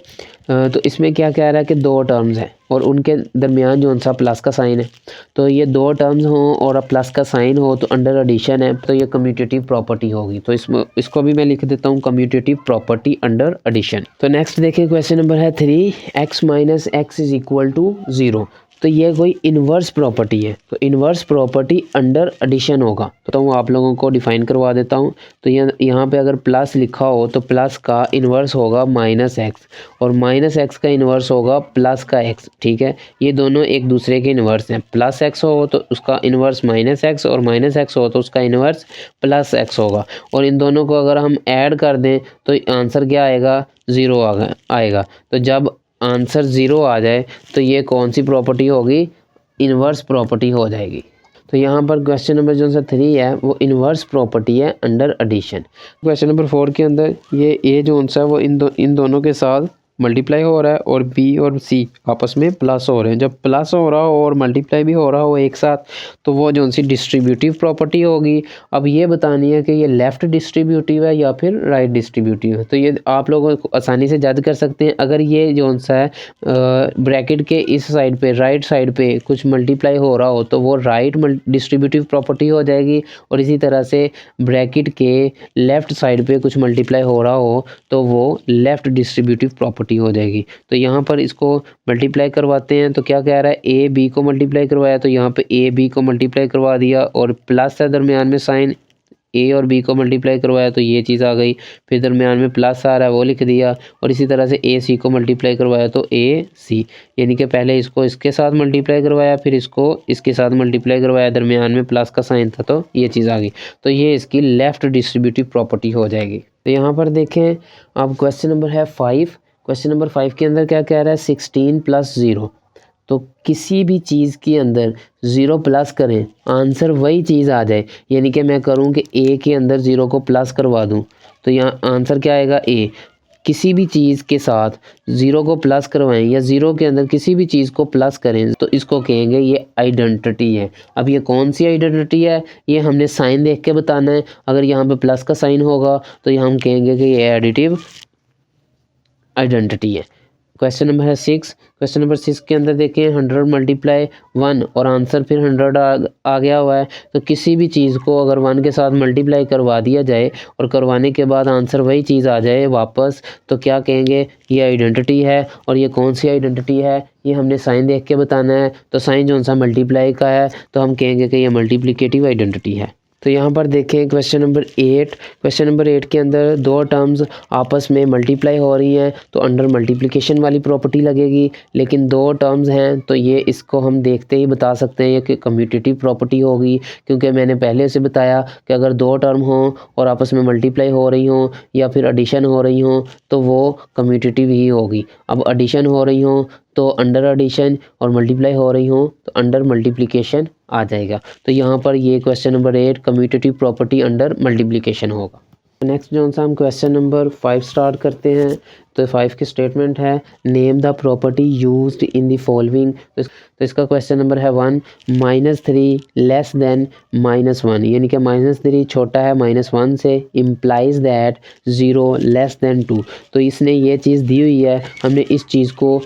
S2: तो इसमें क्या कह रहा है कि 2 टर्म्स हैं और उनके दरमियान जो सा प्लस का साइन है, तो ये 2 टर्म्स हों और प्लस का साइन हो तो अंडर एडिशन है तो ये कम्यूटेटिव प्रॉपर्टी होगी। तो इसको भी मैं लिख देता हूँ कम्यूटेटिव प्रॉपर्टी अंडर एडिशन। तो नेक्स्ट देखिए क्वेश्चन नंबर है 3, x minus X is equal to 0। तो ये कोई इन्वर्स प्रॉपर्टी है, तो इन्वर्स प्रॉपर्टी अंडर एडिशन होगा। तो वो आप लोगों को डिफ़ाइन करवा देता हूँ। तो यहाँ पे अगर प्लस लिखा हो तो प्लस का इन्वर्स होगा माइनस एक्स और माइनस एक्स का इन्वर्स होगा प्लस का एक्स। ठीक है, ये दोनों एक दूसरे के इन्वर्स हैं। प्लस एक्स हो तो उसका इन्वर्स माइनस एक्स और माइनस एक्स हो तो उसका इन्वर्स प्लस एक्स होगा। और इन दोनों को अगर हम ऐड कर दें तो आंसर क्या आएगा, 0 आएगा। तो जब आंसर 0 आ जाए तो ये कौन सी प्रॉपर्टी होगी, इन्वर्स प्रॉपर्टी हो जाएगी। तो यहाँ पर क्वेश्चन नंबर जो सा 3 है वो इन्वर्स प्रॉपर्टी है अंडर एडिशन। क्वेश्चन नंबर 4 के अंदर ये a जो सा वो इन दोनों के साथ मल्टीप्लाई हो रहा है और बी और सी आपस में प्लस हो रहे हैं। जब प्लस हो रहा हो और मल्टीप्लाई भी हो रहा हो एक साथ, तो वो जो सी डिस्ट्रीब्यूटिव प्रॉपर्टी होगी। अब ये बतानी है कि ये लेफ़्ट डिस्ट्रीब्यूटिव है या फिर राइट डिस्ट्रीब्यूटिव है। तो ये आप लोग आसानी से जज कर सकते हैं। अगर ये जो सा है ब्रैकेट के इस साइड पे, राइट साइड पे कुछ मल्टीप्लाई हो रहा हो तो वो राइट डिस्ट्रीब्यूटिव प्रॉपर्टी हो जाएगी, और इसी तरह से ब्रैकेट के लेफ़्ट साइड पे कुछ मल्टीप्लाई हो रहा हो तो वो लेफ़्ट डिस्ट्रीब्यूटिव प्रॉपर्टी हो जाएगी। तो यहाँ पर इसको मल्टीप्लाई करवाते हैं, तो क्या कह रहा है, ए बी को मल्टीप्लाई करवाया तो यहाँ पे ए बी को मल्टीप्लाई करवा दिया, और प्लस है दरमियान में साइन, ए और बी को मल्टीप्लाई करवाया तो ये चीज़ आ गई, फिर दरमियान में प्लस आ रहा है वो लिख दिया, और इसी तरह से ए सी को मल्टीप्लाई करवाया तो ए सी, यानी कि पहले इसको इसके साथ मल्टीप्लाई करवाया, फिर इसको इसके साथ मल्टीप्लाई करवाया, दरमियान में प्लस का साइन था तो ये चीज़ आ गई। तो ये इसकी लेफ़्ट डिस्ट्रीब्यूटिव प्रॉपर्टी हो जाएगी। तो यहाँ पर देखें अब क्वेश्चन नंबर है 5। क्वेश्चन नंबर 5 के अंदर क्या कह रहा है, 16 + 0। तो किसी भी चीज़ के अंदर 0 प्लस करें, आंसर वही चीज़ आ जाए। यानी कि मैं करूं कि ए के अंदर 0 को प्लस करवा दूं, तो यहाँ आंसर क्या आएगा, ए। किसी भी चीज़ के साथ 0 को प्लस करवाएं या 0 के अंदर किसी भी चीज़ को प्लस करें तो इसको कहेंगे ये आइडेंटिटी है। अब ये कौन सी आइडेंटिटी है, ये हमने साइन देख के बताना है। अगर यहाँ पे प्लस का साइन होगा तो यहाँ हम कहेंगे कि ये एडिटिव आइडेंटिटी है। क्वेश्चन नंबर है 6। क्वेश्चन नंबर 6 के अंदर देखें 100 × 1 और आंसर फिर 100 आ गया हुआ है। तो किसी भी चीज़ को अगर 1 के साथ मल्टीप्लाई करवा दिया जाए और करवाने के बाद आंसर वही चीज़ आ जाए वापस, तो क्या कहेंगे, ये आइडेंटिटी है। और ये कौन सी आइडेंटिटी है, ये हमने साइन देख के बताना है। तो साइन जो सा मल्टीप्लाई का है तो हम कहेंगे कि ये मल्टीप्लिकेटिव आइडेंटिटी है। तो यहाँ पर देखें क्वेश्चन नंबर 8। क्वेश्चन नंबर 8 के अंदर दो टर्म्स आपस में मल्टीप्लाई हो रही हैं तो अंडर मल्टीप्लिकेशन वाली प्रॉपर्टी लगेगी। लेकिन दो टर्म्स हैं तो ये इसको हम देखते ही बता सकते हैं कि कम्यूटेटिव प्रॉपर्टी होगी, क्योंकि मैंने पहले से बताया कि अगर दो टर्म हों और आपस में मल्टीप्लाई हो रही हों या फिर एडिशन हो रही हों तो वो कम्यूटेटिव ही होगी। अब एडिशन हो रही हों तो अंडर एडिशन, और मल्टीप्लाई हो रही हो तो अंडर मल्टीप्लिकेशन आ जाएगा। तो यहाँ पर ये question number 8 commutative property under multiplication होगा। नेक्स्ट जो सा हम क्वेश्चन नंबर 5 स्टार्ट करते हैं। तो 5 की स्टेटमेंट है, name the property used in the following. तो इसका क्वेश्चन नंबर है 1, -3 लेस देन -1, यानी कि -3 छोटा है -1 से, इम्प्लाइज दैट 0 लेस देन 2। तो इसने ये चीज़ दी हुई है, हमने इस चीज़ को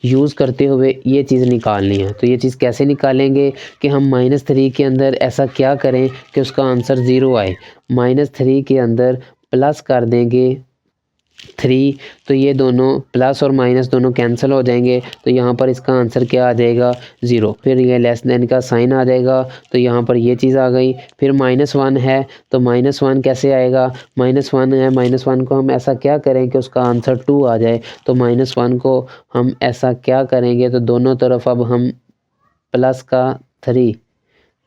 S2: यूज़ करते हुए ये चीज़ निकालनी है। तो ये चीज़ कैसे निकालेंगे कि हम -3 के अंदर ऐसा क्या करें कि उसका आंसर 0 आए। -3 के अंदर प्लस कर देंगे 3, तो ये दोनों प्लस और माइनस दोनों कैंसिल हो जाएंगे। तो यहाँ पर इसका आंसर क्या आ जाएगा, 0। फिर ये लेस देन का साइन आ जाएगा, तो यहाँ पर ये चीज़ आ गई। फिर -1 है तो -1 कैसे आएगा, -1 है, -1 को हम ऐसा क्या करें कि उसका आंसर 2 आ जाए। तो -1 को हम ऐसा क्या करेंगे, तो दोनों तरफ अब हम प्लस का 3,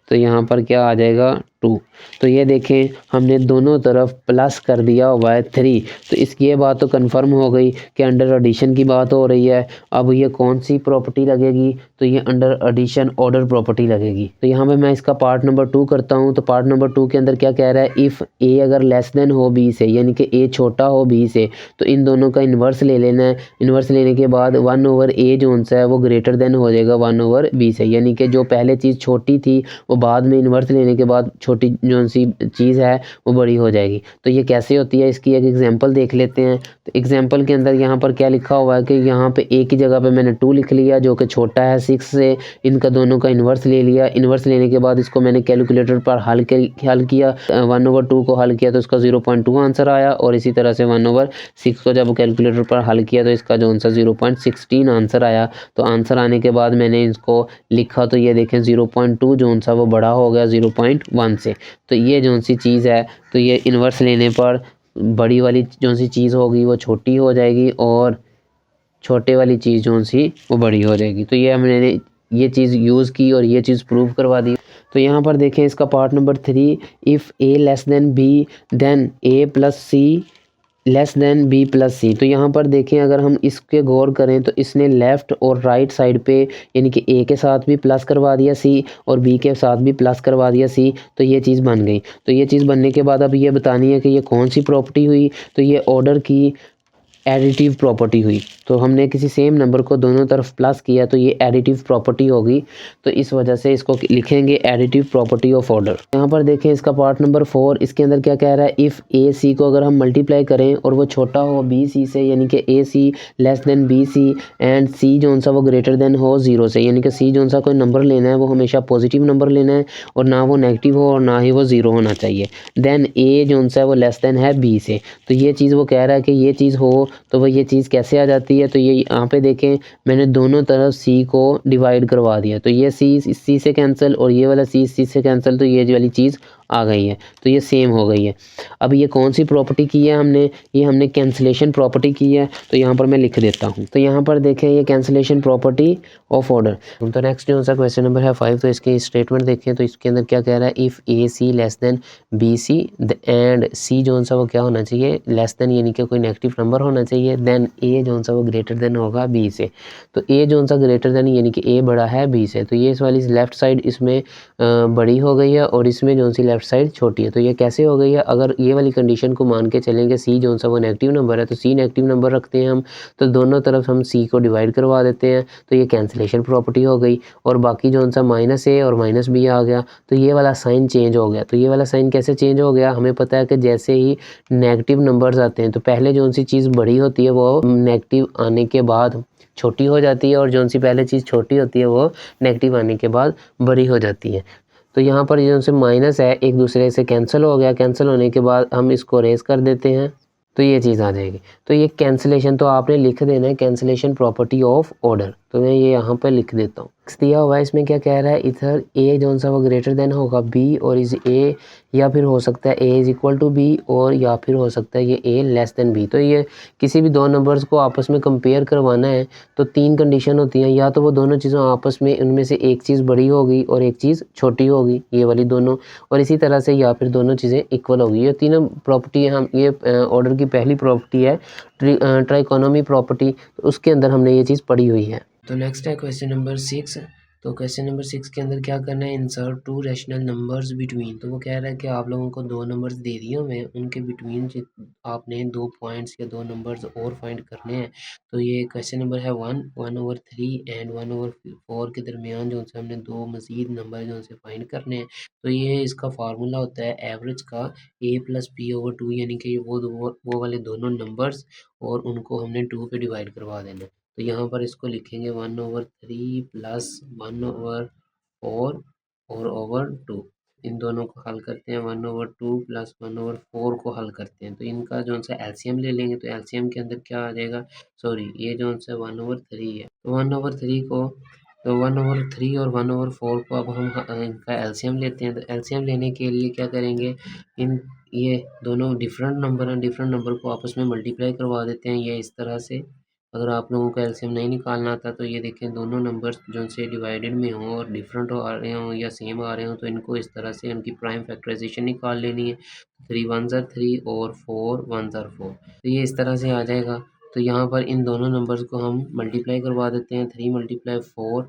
S2: तो यहाँ पर क्या आ जाएगा 2। तो ये देखें हमने दोनों तरफ प्लस कर दिया हुआ है 3। तो इसकी ये बात तो कंफर्म हो गई कि अंडर एडिशन की बात हो रही है। अब ये कौन सी प्रॉपर्टी लगेगी, तो ये अंडर एडिशन ऑर्डर प्रॉपर्टी लगेगी। तो यहाँ पे मैं इसका पार्ट नंबर 2 करता हूँ। तो पार्ट नंबर 2 के अंदर क्या कह रहा है, इफ़ ए अगर लेस देन हो बी से, यानी कि ए छोटा हो बी से, तो इन दोनों का इन्वर्स ले लेना है। इन्वर्स लेने के बाद 1/a जो सा है वो ग्रेटर देन हो जाएगा 1/b से, यानी कि जो पहले चीज़ छोटी थी वो बाद में इन्वर्स लेने के बाद छोटी जो सी चीज़ है वो बड़ी हो जाएगी। तो ये कैसे होती है, इसकी एक एग्जांपल देख लेते हैं। तो एग्जांपल के अंदर यहाँ पर क्या लिखा हुआ है कि यहाँ पे a की जगह पे मैंने 2 लिख लिया जो कि छोटा है 6 से। इनका दोनों का इन्वर्स ले लिया। इन्वर्स लेने के बाद इसको मैंने कैलकुलेटर पर हल किया, 1/2 को हल किया तो इसका 0.2 आंसर आया, और इसी तरह से 1/6 को जब कैलकुलेटर पर हल किया तो इसका जो सा 0.16 आंसर आया। तो आंसर आने के बाद मैंने इसको लिखा, तो ये देखें 0.2 जो सा वो बड़ा हो गया 0.1 से। तो ये जो सी चीज़ है, तो ये इन्वर्स लेने पर बड़ी वाली जो सी चीज़ होगी वो छोटी हो जाएगी और छोटे वाली चीज़ जो सी वो बड़ी हो जाएगी। तो ये हमने ये चीज़ यूज़ की और ये चीज़ प्रूव करवा दी। तो यहाँ पर देखें इसका part number 3, if a less than b then a + c less than b + c। तो यहाँ पर देखें अगर हम इसके गौर करें तो इसने लेफ़्ट और राइट साइड पे, यानी कि a के साथ भी प्लस करवा दिया c और b के साथ भी प्लस करवा दिया c। तो ये चीज़ बन गई। तो ये चीज़ बनने के बाद अब ये बतानी है कि ये कौन सी प्रॉपर्टी हुई। तो ये ऑर्डर की एडिटिव प्रॉपर्टी हुई। तो हमने किसी सेम नंबर को दोनों तरफ प्लस किया तो ये एडिटिव प्रॉपर्टी होगी, तो इस वजह से इसको लिखेंगे एडिटिव प्रॉपर्टी ऑफ ऑर्डर। यहाँ पर देखें इसका पार्ट नंबर 4, इसके अंदर क्या कह रहा है, इफ़ ए सी को अगर हम मल्टीप्लाई करें और वो छोटा हो बी सी से, यानी कि A C less than B C and C जो सा वो ग्रेटर देन हो 0 से, यानी कि सी जो सा कोई नंबर लेना है वो हमेशा पॉजिटिव नंबर लेना है और ना वो नेगेटिव हो और ना ही वो 0 होना चाहिए। देन ए जो सा है वो लेस देन है बी से, तो ये चीज़ वो कह रहा है कि ये चीज़ हो तो वह ये चीज़ कैसे आ जाती है। तो ये यहाँ पे देखें मैंने दोनों तरफ सी को डिवाइड करवा दिया, तो ये सी से कैंसिल और ये वाला सी से कैंसिल, तो ये वाली चीज़ आ गई है, तो ये सेम हो गई है। अब ये कौन सी प्रॉपर्टी की है हमने, ये हमने कैंसिलेशन प्रॉपर्टी की है, तो यहाँ पर मैं लिख देता हूँ। तो यहाँ पर देखें ये कैंसिलेशन प्रॉपर्टी ऑफ ऑर्डर। तो नेक्स्ट जो सा क्वेश्चन नंबर है 5, तो इसकी स्टेटमेंट देखें तो इसके अंदर क्या कह रहा है, if A C less than B C and C जो सा वो क्या होना चाहिए, लेस देन यानी कि कोई नेगेटिव नंबर होना चाहिए, देन ए जो सा वो ग्रेटर देन होगा बी से। तो ए जो सा ग्रेटर देन यानी कि ए बड़ा है बी से, तो ये इस वाली लेफ्ट साइड इसमें बड़ी हो गई है और इसमें जो सी लेफ्ट साइड छोटी है। तो ये कैसे हो गई है, अगर ये वाली कंडीशन को मान के चलेंगे सी जो सा वो नेगेटिव नंबर है तो सी नेगेटिव नंबर रखते हैं हम, तो दोनों तरफ हम सी को डिवाइड करवा देते हैं, तो ये कैंसिलेशन प्रॉपर्टी हो गई। और बाकी जो सा माइनस ए और माइनस बी आ गया, तो ये वाला साइन चेंज हो गया। तो ये वाला साइन कैसे चेंज हो गया, हमें पता है कि जैसे ही नेगेटिव नंबर्स आते हैं तो पहले जो सी चीज़ बड़ी होती है वो नेगेटिव आने के बाद छोटी हो जाती है और जो सी पहले चीज़ छोटी होती है वो नेगेटिव आने के बाद बड़ी हो जाती है। तो यहाँ पर जो से माइनस है एक दूसरे से कैंसिल हो गया, कैंसिल होने के बाद हम इसको रेज कर देते हैं तो ये चीज़ आ जाएगी। तो ये कैंसिलेशन तो आपने लिख देना है, कैंसिलेशन प्रॉपर्टी ऑफ ऑर्डर, तो मैं ये यहाँ पर लिख देता हूँ। दिया हुआ है इसमें क्या कह रहा है, इधर ए जो सा वो ग्रेटर देन होगा बी और इस ए, या फिर हो सकता है ए इज इक्वल टू बी और या फिर हो सकता है ये ए लेस देन बी। तो ये किसी भी दो नंबर्स को आपस में कंपेयर करवाना है तो तीन कंडीशन होती हैं, या तो वो दोनों चीज़ों आपस में उनमें से एक चीज़ बड़ी होगी और एक चीज़ छोटी होगी, ये वाली दोनों, और इसी तरह से या फिर दोनों चीज़ें इक्वल होगी। ये तीनों प्रॉपर्टी हम ये ऑर्डर की पहली प्रॉपर्टी है ट्राइकोनोमी प्रॉपर्टी, तो उसके अंदर हमने ये चीज़ पढ़ी हुई है। तो नेक्स्ट है क्वेश्चन नंबर 6। तो क्वेश्चन नंबर 6 के अंदर क्या करना है, insert to rational numbers between. तो वो कह रहा है कि आप लोगों को दो नंबर्स दे दिए हुए, उनके बिटवीन आपने दो पॉइंट्स या दो नंबर्स और फाइंड करने हैं। तो ये क्वेश्चन नंबर है 1/3 एंड 1/4 के दरमियान जो से हमने दो मज़ीद नंबर जो से फाइंड करने हैं। तो ये इसका फार्मूला होता है एवरेज का a+b/2, यानी कि वो वाले दोनों नंबर्स और उनको हमने 2 पे डिवाइड करवा देना है। तो यहाँ पर इसको लिखेंगे 1/3 प्लस 1/4 और ओवर 2। इन दोनों को हल करते हैं, 1/2 प्लस 1/4 को हल करते हैं, तो इनका जो सा एलसीएम ले लेंगे। तो एलसीएम के अंदर क्या आ जाएगा, सॉरी ये जो सा 1/3 है, तो 1/3 को, तो 1/3 और 1/4 को अब हम इनका एलसीएम लेते हैं। तो एलसीएम लेने के लिए क्या करेंगे, इन ये दोनों डिफरेंट नंबर हैं, डिफरेंट नंबर को आपस में मल्टीप्लाई करवा देते हैं ये इस तरह से। अगर आप लोगों को एलसीएम नहीं निकालना आता तो ये देखें दोनों नंबर्स जो से डिवाइडेड में हों और डिफरेंट आ रहे हों या सेम आ रहे हों, तो इनको इस तरह से उनकी प्राइम फैक्टराइजेशन निकाल लेनी है। 3 1 ज़ा 3 और 4 1 ज़ा 4, तो ये इस तरह से आ जाएगा। तो यहाँ पर इन दोनों नंबर्स को हम मल्टीप्लाई करवा देते हैं, 3 × 4,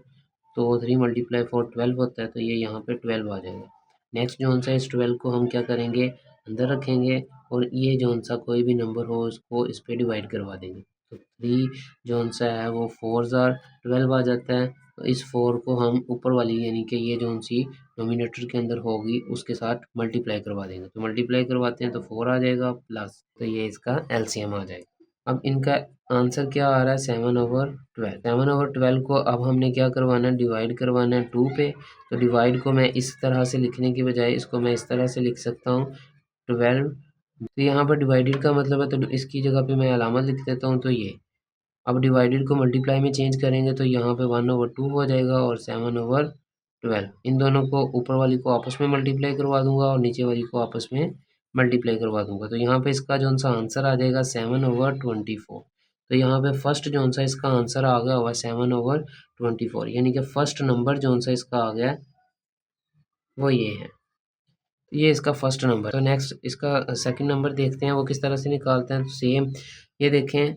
S2: तो 3 × 4 12 होता है, तो ये यहाँ पे 12 आ जाएगा। नेक्स्ट जो सा इस 12 को हम क्या करेंगे, अंदर रखेंगे और ये जो सा कोई भी नंबर हो उसको इस पे डिवाइड करवा देंगे। तो 3 जो सा है वो 4 ज़ा 12 आ जाता है। तो इस 4 को हम ऊपर वाली यानी कि ये जो सी नोमिनेटर के अंदर होगी उसके साथ मल्टीप्लाई करवा देंगे। तो मल्टीप्लाई करवाते हैं तो 4 आ जाएगा प्लस, तो ये इसका एलसीएम आ जाएगा। अब इनका आंसर क्या आ रहा है, 7/12। 7/12 को अब हमने क्या करवाना है, डिवाइड करवाना है 2 पे। तो डिवाइड को मैं इस तरह से लिखने की बजाय इसको मैं इस तरह से लिख सकता हूँ 12। तो यहाँ पर डिवाइडेड का मतलब है, तो इसकी जगह पे मैं अलामत लिख देता हूँ। तो ये अब डिवाइडेड को मल्टीप्लाई में चेंज करेंगे तो यहाँ पे 1/2 हो जाएगा और 7/12। इन दोनों को ऊपर वाली को आपस में मल्टीप्लाई करवा दूंगा और नीचे वाली को आपस में मल्टीप्लाई करवा दूंगा। तो यहाँ पे इसका जो सा आंसर आ जाएगा 7/24। तो यहाँ पे फर्स्ट जो सा इसका आंसर आ गया हुआ 7/24, यानी कि फर्स्ट नंबर जो सा इसका आ गया वो ये है, ये इसका फर्स्ट नंबर। तो नेक्स्ट इसका सेकंड नंबर देखते हैं वो किस तरह से निकालते हैं। तो सेम ये देखें,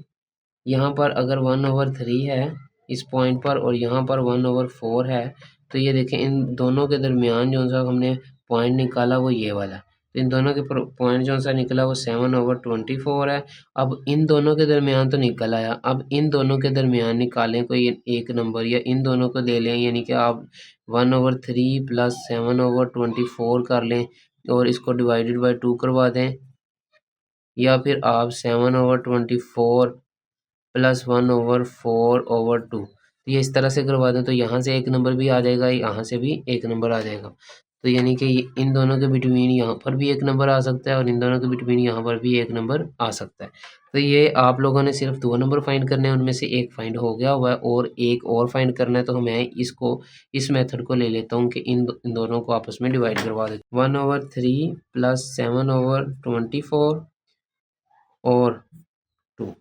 S2: यहाँ पर अगर 1/3 है इस पॉइंट पर और यहाँ पर 1/4 है, तो ये देखें इन दोनों के दरमियान जो सा हमने पॉइंट निकाला वो ये वाला। तो इन दोनों के पॉइंट जो सा निकला वो 7/24 है। अब इन दोनों के दरमियान तो निकल आया, अब इन दोनों के दरमियान निकालें कोई एक नंबर या इन दोनों को ले लें, यानी कि आप 1/3 प्लस 7/24 कर लें और इसको डिवाइडेड बाई 2 करवा दें, या फिर आप 7/24 प्लस 1/4/2 तो ये इस तरह से करवा दें, तो यहाँ से एक नंबर भी आ जाएगा, यहाँ से भी एक नंबर आ जाएगा। तो यानी कि इन दोनों के बिटवीन यहाँ पर भी एक नंबर आ सकता है और इन दोनों के बिटवीन यहाँ पर भी एक नंबर आ सकता है। तो ये आप लोगों ने सिर्फ 2 नंबर फाइंड करने हैं, उनमें से एक फाइंड हो गया हुआ है और एक और फाइंड करना है। तो मैं इसको इस मेथड को ले लेता हूँ कि इन दोनों को आपस में डिवाइड करवा देता हूँ। 1/3 प्लस 7/24 और 2।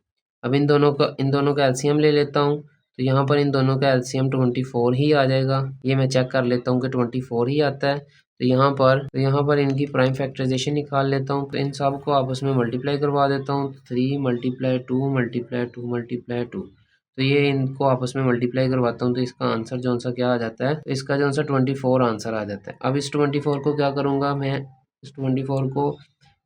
S2: अब इन दोनों का एलसीएम ले लेता हूँ, तो यहाँ पर इन दोनों का एलसीएम 24 ही आ जाएगा। ये मैं चेक कर लेता हूँ कि 24 ही आता है। तो यहाँ पर इनकी प्राइम फैक्टराइजेशन निकाल लेता हूँ, तो इन सब को आपस में मल्टीप्लाई करवा देता हूँ। 3 × 2 × 2 × 2, तो ये इनको आपस में मल्टीप्लाई करवाता हूँ, तो इसका आंसर जो सा क्या आ जाता है, इसका जो सा 24 आंसर आ जाता है। अब इस 24 को क्या करूँगा, मैं इस 24 को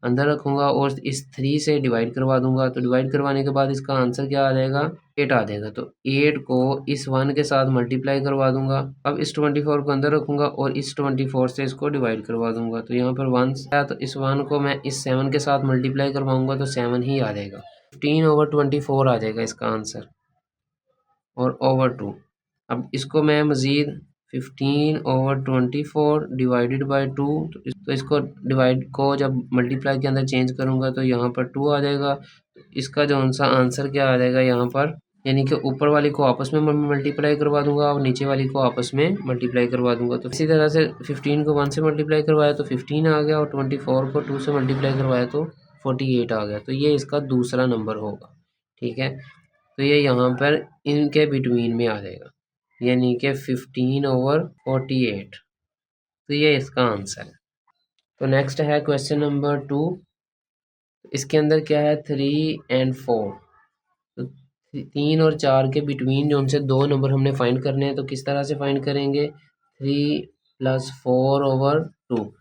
S2: अंदर रखूँगा और इस 3 से डिवाइड करवा दूँगा। तो डिवाइड करवाने के बाद इसका आंसर क्या आ जाएगा, 8 आ जाएगा। तो 8 को इस 1 के साथ मल्टीप्लाई करवा दूँगा। अब इस 24 को अंदर रखूँगा और इस 24 से इसको डिवाइड करवा दूँगा। तो यहाँ पर 1 है, तो इस 1 को मैं इस 7 के साथ मल्टीप्लाई करवाऊँगा तो 7 ही आ जाएगा। 15/24 आ जाएगा इसका आंसर और ओवर 2। अब इसको मैं मज़ीद 15/24 डिवाइडेड बाई 2, तो इसको डिवाइड को जब मल्टीप्लाई के अंदर चेंज करूँगा तो यहाँ पर 2 आ जाएगा। तो इसका जो सा आंसर क्या आ जाएगा यहाँ पर, यानी कि ऊपर वाली को आपस में मल्टीप्लाई करवा दूंगा और नीचे वाली को आपस में मल्टीप्लाई करवा दूंगा। तो इसी तरह से 15 को 1 से मल्टीप्लाई करवाया तो 15 आ गया और 24 को 2 से मल्टीप्लाई करवाया तो 48 आ गया। तो ये इसका दूसरा नंबर होगा, ठीक है। तो ये यहाँ पर इनके बिटवीन में आ जाएगा, यानी कि 15/48। तो ये इसका आंसर है। तो नेक्स्ट है क्वेश्चन नंबर 2। इसके अंदर क्या है, 3 और 4। तो 3 और 4 के बिटवीन जो उनसे 2 नंबर हमने फाइंड करने हैं, तो किस तरह से फाइंड करेंगे, 3 + 4/2।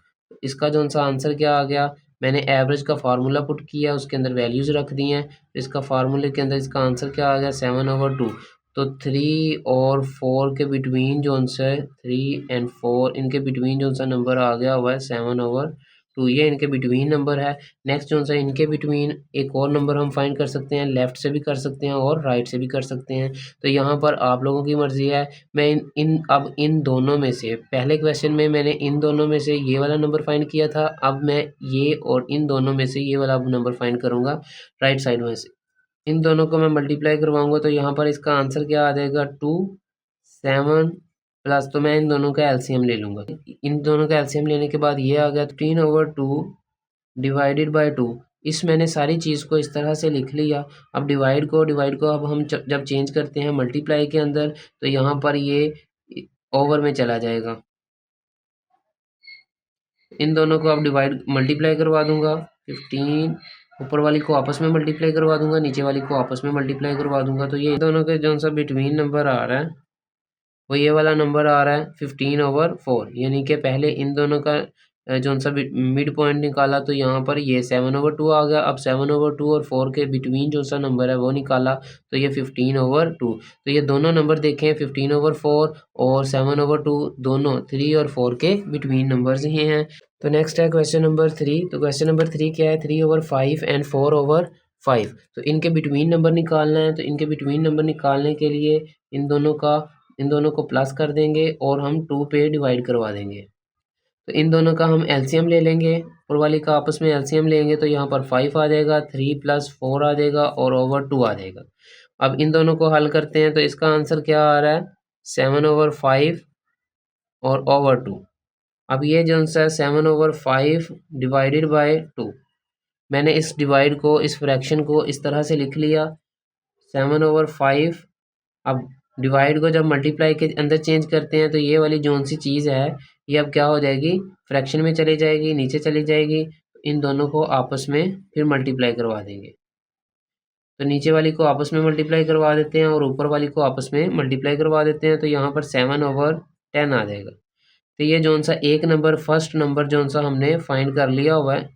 S2: इसका जो सा आंसर क्या आ गया, मैंने एवरेज का फार्मूला पुट किया, उसके अंदर वैल्यूज़ रख दी हैं। इसका फार्मूले के अंदर इसका आंसर क्या आ गया, 7/2। तो 3 और 4 के बिटवीन जो सा 3 और 4 इनके बिटवीन जो सा नंबर आ गया हुआ है 7/2, ये इनके बिटवीन नंबर है। नेक्स्ट जो सा इनके बिटवीन एक और नंबर हम फाइंड कर सकते हैं, लेफ़्ट से भी कर सकते हैं और राइट से भी कर सकते हैं। तो यहाँ पर आप लोगों की मर्ज़ी है। मैं अब इन दोनों में से, पहले क्वेश्चन में मैंने इन दोनों में से ये वाला नंबर फाइंड किया था, अब मैं ये और इन दोनों में से ये वाला नंबर फाइंड करूँगा राइट साइड में से। इन दोनों को मैं मल्टीप्लाई करवाऊँगा तो यहाँ पर इसका आंसर क्या आ जाएगा, 2, 7 प्लस, तो मैं इन दोनों का एलसीएम ले लूँगा। इन दोनों का एलसीएम लेने के बाद ये आ गया 3/2 डिवाइडेड बाई 2। इस मैंने सारी चीज़ को इस तरह से लिख लिया। अब डिवाइड को अब हम जब चेंज करते हैं मल्टीप्लाई के अंदर, तो यहाँ पर ये ओवर में चला जाएगा। इन दोनों को अब मल्टीप्लाई करवा दूंगा। 15 ऊपर वाली को आपस में मल्टीप्लाई करवा दूंगा, नीचे वाली को आपस में मल्टीप्लाई करवा दूंगा। तो ये दोनों के जो सा बिटवीन नंबर आ रहा है वो ये वाला नंबर आ रहा है 15/4, यानी कि पहले इन दोनों का जो सा मिड पॉइंट निकाला तो यहाँ पर ये 7/2 आ गया। अब 7/2 और 4 के बिटवीन जो सा नंबर है वो निकाला तो ये 15/2। तो ये दोनों नंबर देखें 15/4 और 7/2, दोनों 3 और 4 के बिटवीन नंबर्स ही हैं। तो नेक्स्ट है क्वेश्चन नंबर 3। तो क्वेश्चन नंबर 3 क्या है, 3/5 और 4/5। तो इनके बिटवीन नंबर निकालना है। तो इनके बिटवीन नंबर निकालने के लिए इन दोनों को प्लस कर देंगे और हम 2 पे डिवाइड करवा देंगे। तो इन दोनों का हम एलसीएम ले लेंगे, ऊपर वाली का आपस में एलसीएम लेंगे तो यहाँ पर 5 आ जाएगा, 3 + 4 आ जाएगा और ओवर 2 आ जाएगा। अब इन दोनों को हल करते हैं तो इसका आंसर क्या आ रहा है, 7/5 और ओवर 2। अब ये जो सा 7/5 डिवाइडेड बाई 2, मैंने इस डिवाइड को, इस फ्रैक्शन को इस तरह से लिख लिया 7/5। अब डिवाइड को जब मल्टीप्लाई के अंदर चेंज करते हैं तो ये वाली जो सी चीज़ है ये अब क्या हो जाएगी, फ्रैक्शन में चली जाएगी, नीचे चली जाएगी। इन दोनों को आपस में फिर मल्टीप्लाई करवा देंगे। तो नीचे वाली को आपस में मल्टीप्लाई करवा देते हैं और ऊपर वाली को आपस में मल्टीप्लाई करवा देते हैं। तो यहाँ पर 7/10 आ जाएगा। तो ये जौन सा एक नंबर फर्स्ट नंबर जौन सा हमने फाइंड कर लिया हुआ है।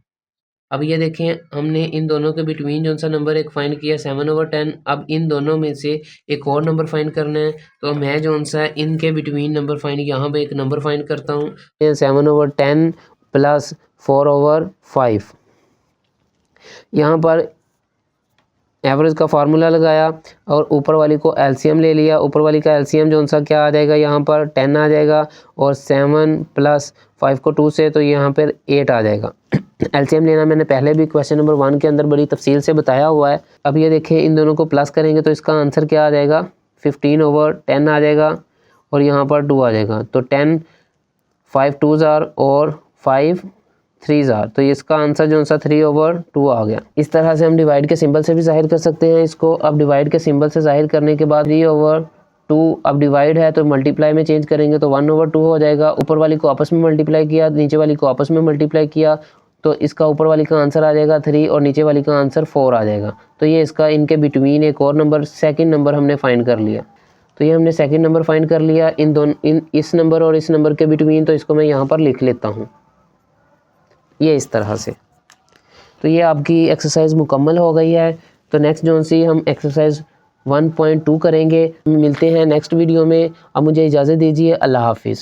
S2: अब ये देखें हमने इन दोनों के बिटवीन जौन सा नंबर एक फाइंड किया 7/10। अब इन दोनों में से एक और नंबर फाइंड करना है, तो मैं जौन सा इनके बिटवीन नंबर फाइंड यहाँ पे एक नंबर फाइंड करता हूँ 7/10 प्लस 4/5। यहाँ पर एवरेज का फार्मूला लगाया और ऊपर वाली को एलसीएम ले लिया। ऊपर वाली का एलसीएम जो सा क्या आ जाएगा, यहाँ पर 10 आ जाएगा और 7 + 5 को 2 से, तो यहाँ पर 8 आ जाएगा। एलसीएम लेना मैंने पहले भी क्वेश्चन नंबर 1 के अंदर बड़ी तफसील से बताया हुआ है। अब ये देखें इन दोनों को प्लस करेंगे तो इसका आंसर क्या आ जाएगा, 15/10 आ जाएगा और यहाँ पर 2 आ जाएगा। तो 10 5 2s और 5 3s, तो इसका आंसर जो सा 3/2 आ गया। इस तरह से हम डिवाइड के सिंबल से भी जाहिर कर सकते हैं इसको। अब डिवाइड के सिंबल से जाहिर करने के बाद 3/2, अब डिवाइड है तो मल्टीप्लाई में चेंज करेंगे तो 1/2 हो जाएगा। ऊपर वाली को आपस में मल्टीप्लाई किया, नीचे वाली को आपस में मल्टीप्लाई किया, तो इसका ऊपर वाली का आंसर आ जाएगा 3 और नीचे वाली का आंसर 4 आ जाएगा। तो ये इसका इनके बिटवीन एक और नंबर सेकंड नंबर हमने फाइंड कर लिया। तो ये हमने सेकंड नंबर फाइंड कर लिया इन दोनों इस नंबर और इस नंबर के बिटवीन। तो इसको मैं यहाँ पर लिख लेता हूँ ये इस तरह से। तो ये आपकी एक्सरसाइज मुकम्मल हो गई है। तो नेक्स्ट जो सी हम एक्सरसाइज 1.2 करेंगे। मिलते हैं नेक्स्ट वीडियो में। अब मुझे इजाज़त दीजिए। अल्लाह हाफिज़।